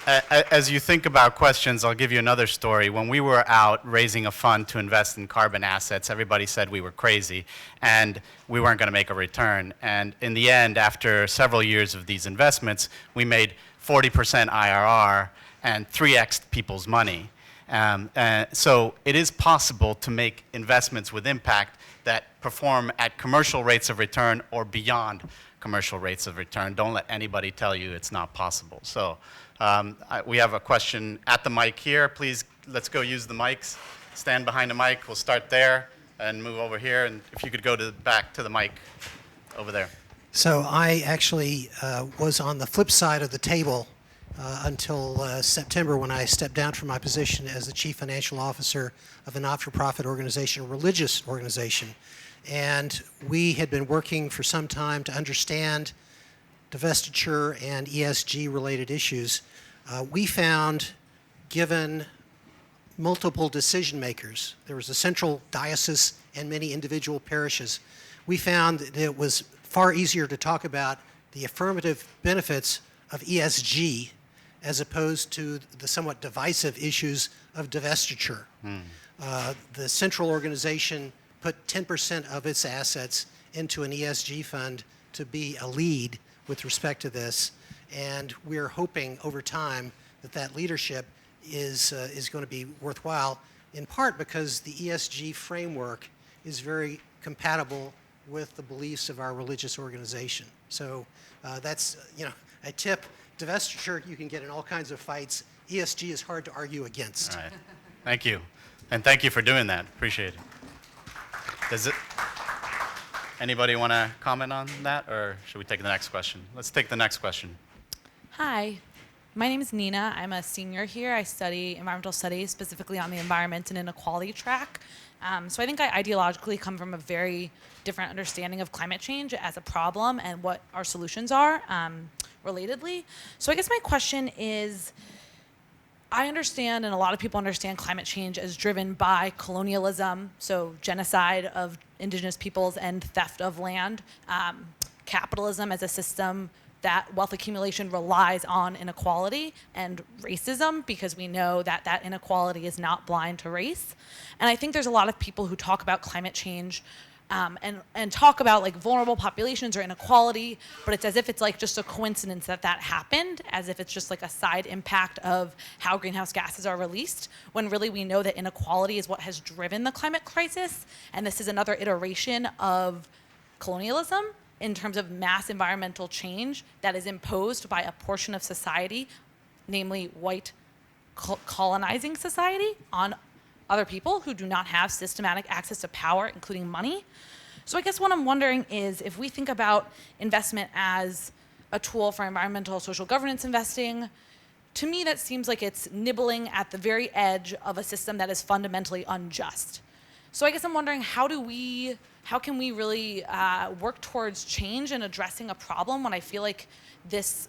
as you think about questions, I'll give you another story. When we were out raising a fund to invest in carbon assets, everybody said we were crazy and we weren't going to make a return. And in the end, after several years of these investments, we made 40% IRR and 3x'd people's money. So it is possible to make investments with impact that perform at commercial rates of return or beyond commercial rates of return. Don't let anybody tell you it's not possible. So we have a question at the mic here. Please, let's go use the mics. Stand behind the mic. We'll start there and move over here. And if you could go back to the mic over there. So I actually was on the flip side of the table until September, when I stepped down from my position as the chief financial officer of a not-for-profit organization, a religious organization. And we had been working for some time to understand divestiture and ESG-related issues. We found, given multiple decision makers, there was a central diocese and many individual parishes, we found that it was far easier to talk about the affirmative benefits of ESG as opposed to the somewhat divisive issues of divestiture. The central organization put 10% of its assets into an ESG fund to be a lead with respect to this, and we're hoping over time that that leadership is going to be worthwhile, in part because the ESG framework is very compatible with the beliefs of our religious organization. So that's, a tip. Divestiture, you can get in all kinds of fights. ESG is hard to argue against. All right. Thank you. And thank you for doing that. Appreciate it. Anybody want to comment on that, or should we take the next question? Let's take the next question. Hi, my name is Nina. I'm a senior here. I study environmental studies, specifically on the environment and inequality track. So I think I ideologically come from a very different understanding of climate change as a problem and what our solutions are, relatedly. So I guess my question is, I understand, and a lot of people understand, climate change as driven by colonialism, so genocide of indigenous peoples and theft of land, capitalism as a system that wealth accumulation relies on inequality, and racism, because we know that that inequality is not blind to race. And I think there's a lot of people who talk about climate change and talk about like vulnerable populations or inequality, but it's as if it's like just a coincidence that that happened, as if it's just like a side impact of how greenhouse gases are released, when really we know that inequality is what has driven the climate crisis, and this is another iteration of colonialism in terms of mass environmental change that is imposed by a portion of society, namely white colonizing society, on other people who do not have systematic access to power, including money. So I guess what I'm wondering is, if we think about investment as a tool for environmental social governance investing, to me that seems like it's nibbling at the very edge of a system that is fundamentally unjust. So I guess I'm wondering, how can we really work towards change and addressing a problem when I feel like this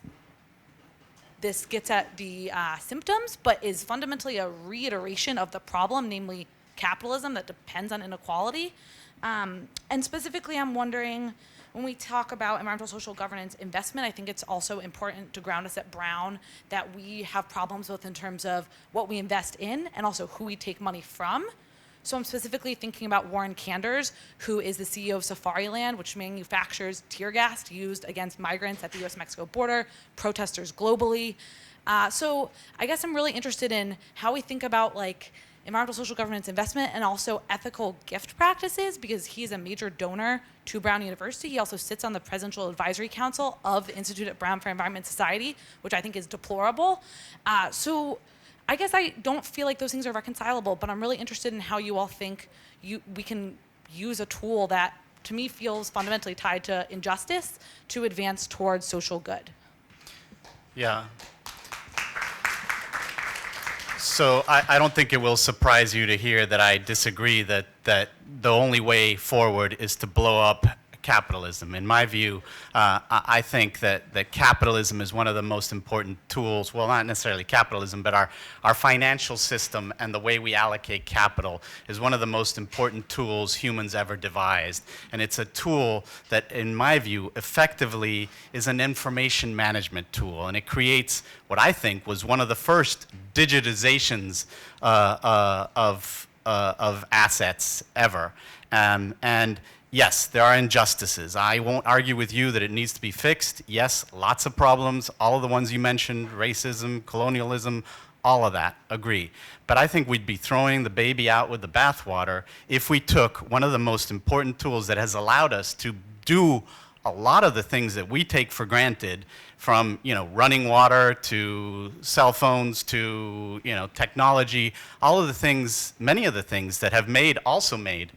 gets at the symptoms, but is fundamentally a reiteration of the problem, namely capitalism that depends on inequality. And specifically, I'm wondering, when we talk about environmental social governance investment, I think it's also important to ground us at Brown that we have problems both in terms of what we invest in and also who we take money from. So I'm specifically thinking about Warren Kanders, who is the CEO of Safariland, which manufactures tear gas used against migrants at the US-Mexico border, protesters globally. So I guess I'm really interested in how we think about like environmental social governance investment and also ethical gift practices, because he's a major donor to Brown University. He also sits on the Presidential Advisory Council of the Institute at Brown for Environment and Society, which I think is deplorable. So I guess I don't feel like those things are reconcilable, but I'm really interested in how you all think we can use a tool that, to me, feels fundamentally tied to injustice to advance towards social good. Yeah. So I don't think it will surprise you to hear that I disagree that the only way forward is to blow up capitalism. In my view, I think that capitalism is one of the most important tools, well, not necessarily capitalism, but our financial system and the way we allocate capital is one of the most important tools humans ever devised. And it's a tool that, in my view, effectively is an information management tool. And it creates what I think was one of the first digitizations of assets ever. And yes, there are injustices. I won't argue with you that it needs to be fixed. Yes, lots of problems, all of the ones you mentioned, racism, colonialism, all of that, agree. But I think we'd be throwing the baby out with the bathwater if we took one of the most important tools that has allowed us to do a lot of the things that we take for granted, from running water to cell phones to technology, all of the things, many of the things that have also made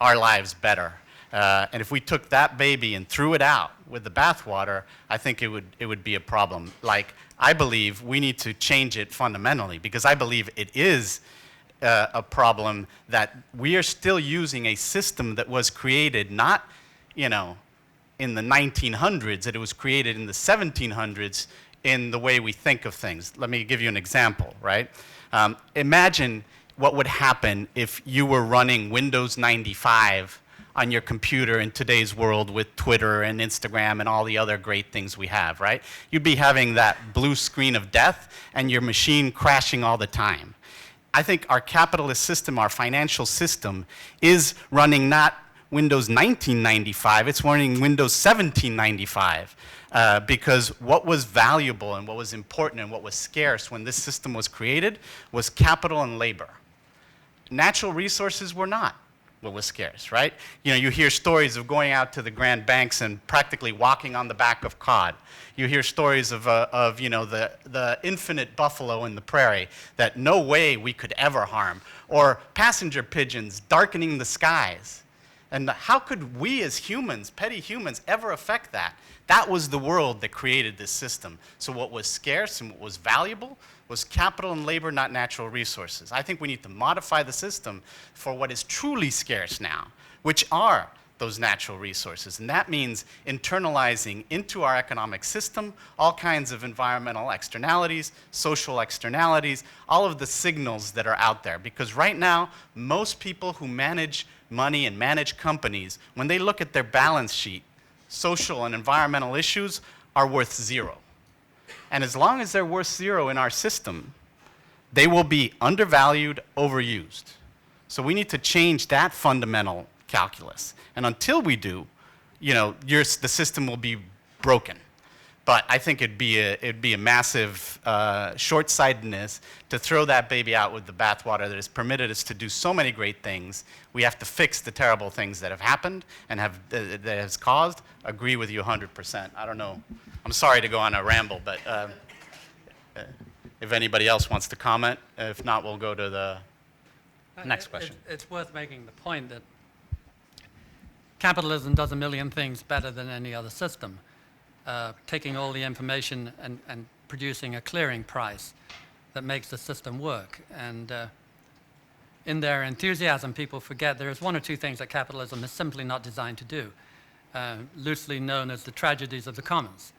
our lives better. And if we took that baby and threw it out with the bathwater, I think it would be a problem. Like, I believe we need to change it fundamentally, because I believe it is a problem that we are still using a system that was created not, in the 1900s, that it was created in the 1700s in the way we think of things. Let me give you an example, right? Imagine what would happen if you were running Windows 95 on your computer in today's world with Twitter and Instagram and all the other great things we have, right? You'd be having that blue screen of death and your machine crashing all the time. I think our capitalist system, our financial system, is running not Windows 1995, it's running Windows 1795. Because what was valuable and what was important and what was scarce when this system was created was capital and labor. Natural resources were not what was scarce, right? You hear stories of going out to the Grand Banks and practically walking on the back of cod. You hear stories of the infinite buffalo in the prairie that no way we could ever harm, or passenger pigeons darkening the skies. And how could we as humans, petty humans, ever affect that? That was the world that created this system. So what was scarce and what was valuable was capital and labor, not natural resources. I think we need to modify the system for what is truly scarce now, which are those natural resources. And that means internalizing into our economic system all kinds of environmental externalities, social externalities, all of the signals that are out there. Because right now, most people who manage money and manage companies, when they look at their balance sheet, social and environmental issues are worth zero. And as long as they're worth zero in our system, they will be undervalued, overused. So we need to change that fundamental calculus. And until we do, the system will be broken. But I think it'd be a massive short-sightedness to throw that baby out with the bathwater that has permitted us to do so many great things. We have to fix the terrible things that have happened and that has caused. Agree with you 100%. I don't know. I'm sorry to go on a ramble, but if anybody else wants to comment, if not, we'll go to the next question. It's worth making the point that capitalism does a million things better than any other system. Taking all the information and producing a clearing price that makes the system work. And in their enthusiasm, people forget there is one or two things that capitalism is simply not designed to do, loosely known as the tragedies of the commons.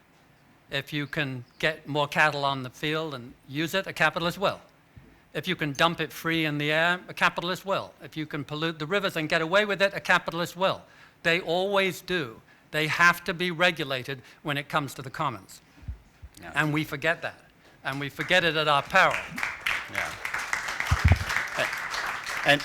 If you can get more cattle on the field and use it, a capitalist will. If you can dump it free in the air, a capitalist will. If you can pollute the rivers and get away with it, a capitalist will. They always do. They have to be regulated when it comes to the commons. Yeah. And we forget that. And we forget it at our peril. Yeah.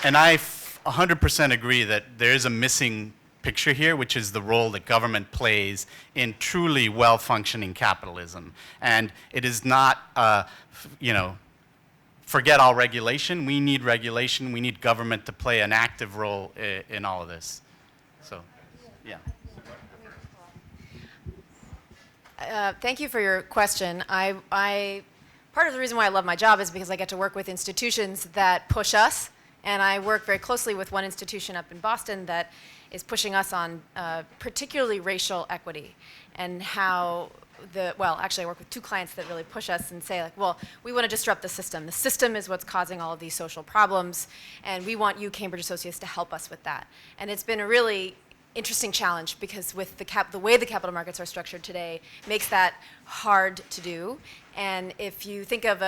And I 100% agree that there is a missing picture here, which is the role that government plays in truly well-functioning capitalism. And it is not, forget all regulation. We need regulation. We need government to play an active role in all of this. So, yeah. Thank you for your question. Part of the reason why I love my job is because I get to work with institutions that push us, and I work very closely with one institution up in Boston that is pushing us on particularly racial equity and how actually I work with two clients that really push us and say, like, well, we want to disrupt the system. The system is what's causing all of these social problems, and we want you, Cambridge Associates, to help us with that. And it's been a really interesting challenge because with the way the capital markets are structured today makes that hard to do. And if you think of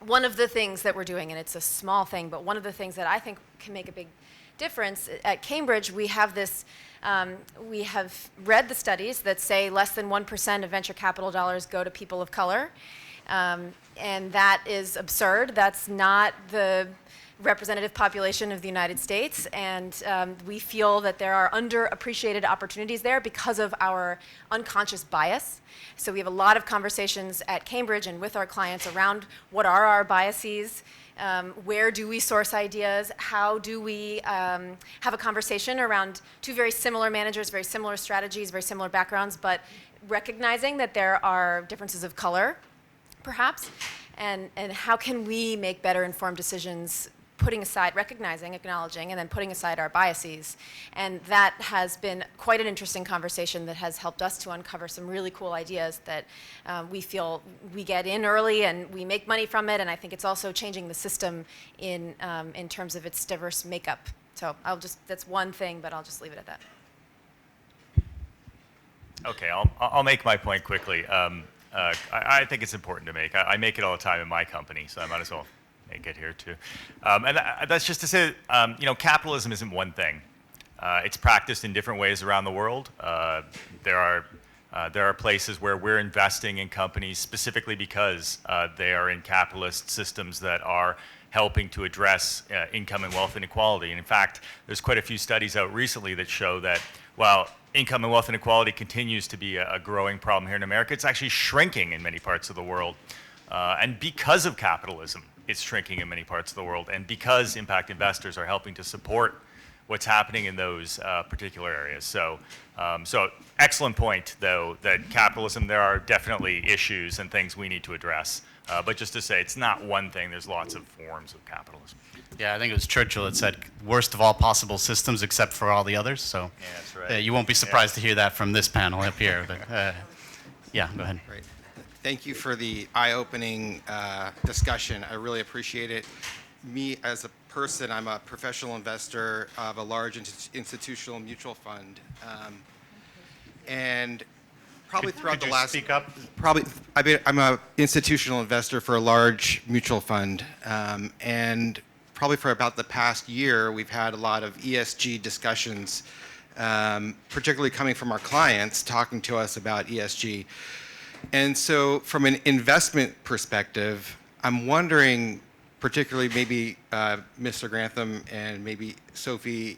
one of the things that we're doing, and it's a small thing, but one of the things that I think can make a big difference at Cambridge, we have this, we have read the studies that say less than 1% of venture capital dollars go to people of color. And that is absurd. That's not the representative population of the United States, and we feel that there are underappreciated opportunities there because of our unconscious bias. So we have a lot of conversations at Cambridge and with our clients around what are our biases, where do we source ideas, how do we have a conversation around two very similar managers, very similar strategies, very similar backgrounds, but recognizing that there are differences of color, perhaps, and how can we make better informed decisions, putting aside, recognizing, acknowledging, and then putting aside our biases. And that has been quite an interesting conversation that has helped us to uncover some really cool ideas that we feel we get in early and we make money from it, and I think it's also changing the system in terms of its diverse makeup. So that's one thing, but I'll just leave it at that. Okay, I'll make my point quickly. I think it's important to make. I make it all the time in my company, so I might as well make it here too. And that's just to say, capitalism isn't one thing. It's practiced in different ways around the world. There are places where we're investing in companies specifically because they are in capitalist systems that are helping to address income and wealth inequality. And in fact, there's quite a few studies out recently that show that while income and wealth inequality continues to be a growing problem here in America, it's actually shrinking in many parts of the world. And because of capitalism, it's shrinking in many parts of the world. And because impact investors are helping to support what's happening in those particular areas. So excellent point, though, that capitalism, there are definitely issues and things we need to address. But just to say, it's not one thing. There's lots of forms of capitalism. Yeah, I think it was Churchill that said, worst of all possible systems except for all the others. So Yeah, that's right. you won't be surprised to hear that from this panel up here. But, yeah, go ahead. Great. Thank you for the eye-opening discussion. I really appreciate it. Me, as a person, I'm a professional investor of a large institutional mutual fund. And probably throughout the last... Speak up? I'm an institutional investor for a large mutual fund. And probably for about the past year, we've had a lot of ESG discussions, particularly coming from our clients talking to us about ESG. And so from an investment perspective, I'm wondering, particularly maybe Mr. Grantham and maybe Sophie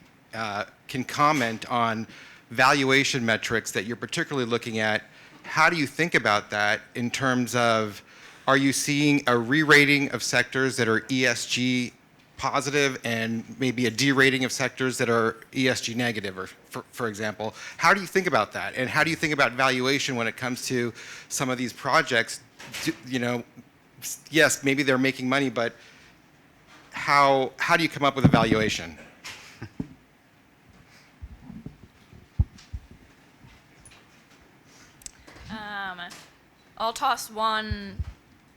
can comment on valuation metrics that you're particularly looking at. How do you think about that in terms of, are you seeing a re-rating of sectors that are ESG positive and maybe a derating of sectors that are ESG negative, or for example? How do you think about that? And how do you think about valuation when it comes to some of these projects? Yes, maybe they're making money, but how do you come up with a valuation? I'll toss one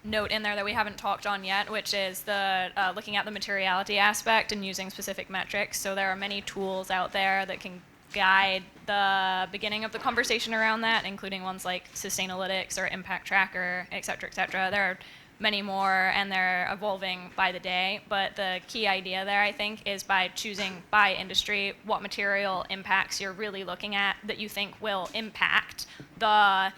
note in there that we haven't talked on yet, which is the looking at the materiality aspect and using specific metrics. So there are many tools out there that can guide the beginning of the conversation around that, including ones like Sustainalytics or Impact Tracker, et cetera, et cetera. There are many more, and they're evolving by the day. But the key idea there, I think, is by choosing by industry what material impacts you're really looking at that you think will impact the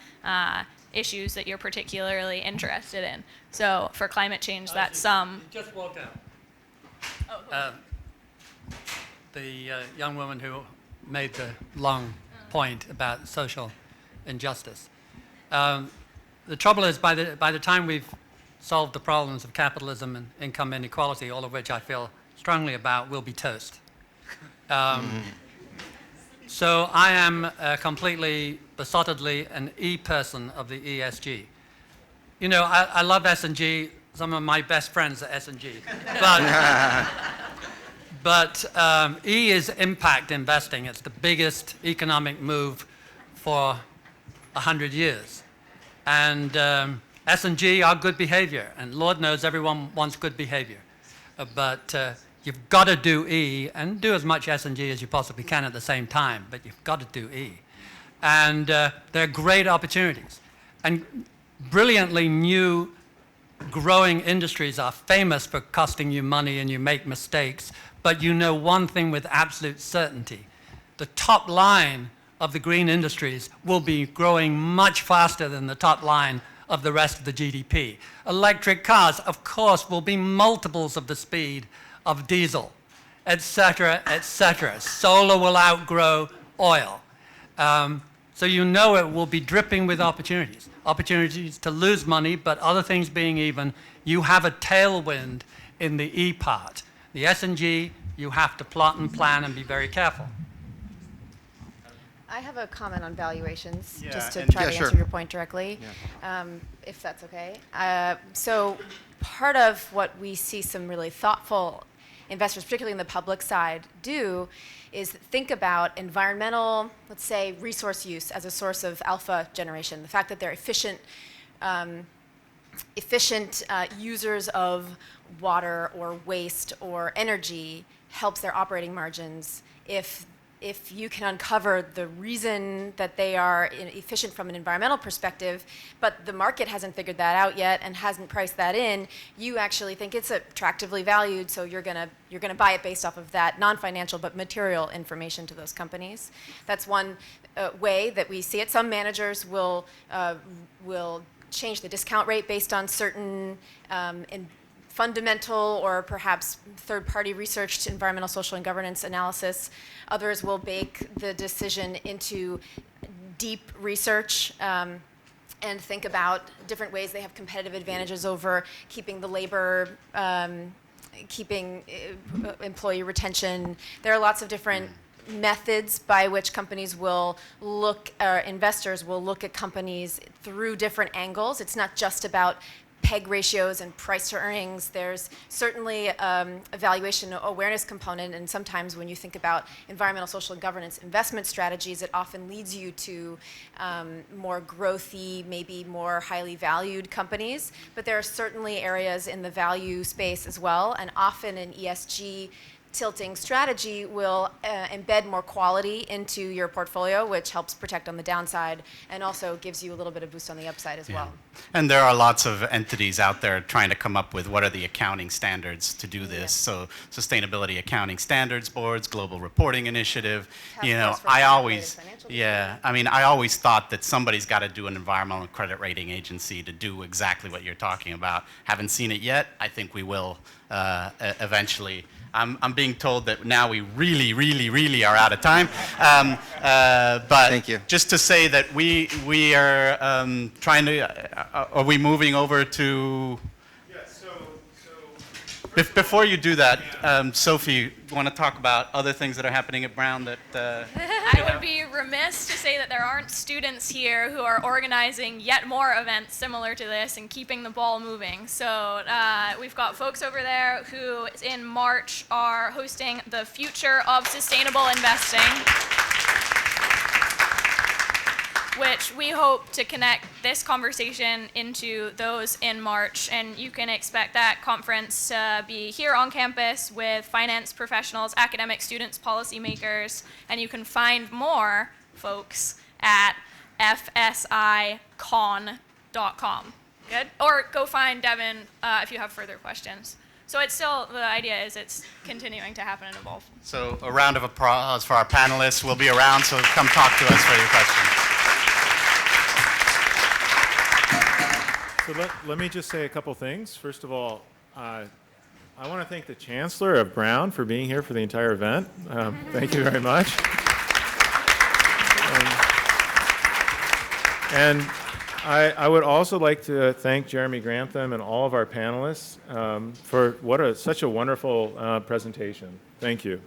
issues that you're particularly interested in. So for climate change, that's some... You just walked out. The young woman who made the long point about social injustice. The trouble is, by the time we've solved the problems of capitalism and income inequality, all of which I feel strongly about, we'll be toast. So I am completely, besottedly an E person of the ESG. You know, I love S&G. Some of my best friends are S&G. But E is impact investing. It's the biggest economic move for 100 years. And S&G are good behavior. And Lord knows everyone wants good behavior. But you've got to do E and do as much S&G as you possibly can at the same time. But you've got to do E. And they're great opportunities. And brilliantly new growing industries are famous for costing you money and you make mistakes. But you know one thing with absolute certainty. The top line of the green industries will be growing much faster than the top line of the rest of the GDP. Electric cars, of course, will be multiples of the speed of diesel, et cetera, et cetera. Solar will outgrow oil. So you know it will be dripping with opportunities. Opportunities to lose money, but other things being even, you have a tailwind in the E part. The S&G, you have to plot and plan and be very careful. I have a comment on valuations, Yeah, just to and- try Yeah, to sure. answer your point directly, if that's okay. So part of what we see some really thoughtful investors, particularly in the public side, do is think about environmental, let's say, resource use as a source of alpha generation. The fact that they're efficient users of water or waste or energy helps their operating margins. If you can uncover the reason that they are efficient from an environmental perspective, but the market hasn't figured that out yet and hasn't priced that in, you actually think it's attractively valued, so you're gonna buy it based off of that non-financial but material information to those companies. That's one way that we see it. Some managers will change the discount rate based on certain fundamental or perhaps third-party researched environmental, social, and governance analysis. Others will bake the decision into deep research and think about different ways they have competitive advantages over keeping the labor, keeping employee retention. There are lots of different methods by which companies will look, or investors will look at companies through different angles. It's not just about PEG ratios and price to earnings. There's certainly a valuation awareness component, and sometimes when you think about environmental, social, and governance investment strategies, it often leads you to more growthy, maybe more highly valued companies. But there are certainly areas in the value space as well, and often an ESG tilting strategy will embed more quality into your portfolio, which helps protect on the downside and also gives you a little bit of boost on the upside as well. And there are lots of entities out there trying to come up with what are the accounting standards to do this. So Sustainability Accounting Standards Boards, Global Reporting Initiative. Task You know, Force for I Regulated always, Financial yeah, I mean, I always thought that somebody's got to do an environmental credit rating agency to do exactly what you're talking about. Haven't seen it yet. I think we will eventually. I'm being told that now we really are out of time. But Thank you. just to say that we are trying to. Are we moving over to? Yeah, so Before you do that, Sophie, want to talk about other things that are happening at Brown that? I would be remiss to say that there aren't students here who are organizing yet more events similar to this and keeping the ball moving. So we've got folks over there who in March are hosting the Future of Sustainable Investing, which we hope to connect this conversation into those in March. And you can expect that conference to be here on campus with finance professionals, academics, students, policymakers, and you can find more folks at fsicon.com. Good? Or go find Devin if you have further questions. So it's still, the idea is it's continuing to happen and evolve. So a round of applause for our panelists. We'll be around, so come talk to us for your questions. So let me just say a couple things. First of all, I want to thank the Chancellor of Brown for being here for the entire event. Thank you very much. And I would also like to thank Jeremy Grantham and all of our panelists for such a wonderful presentation. Thank you.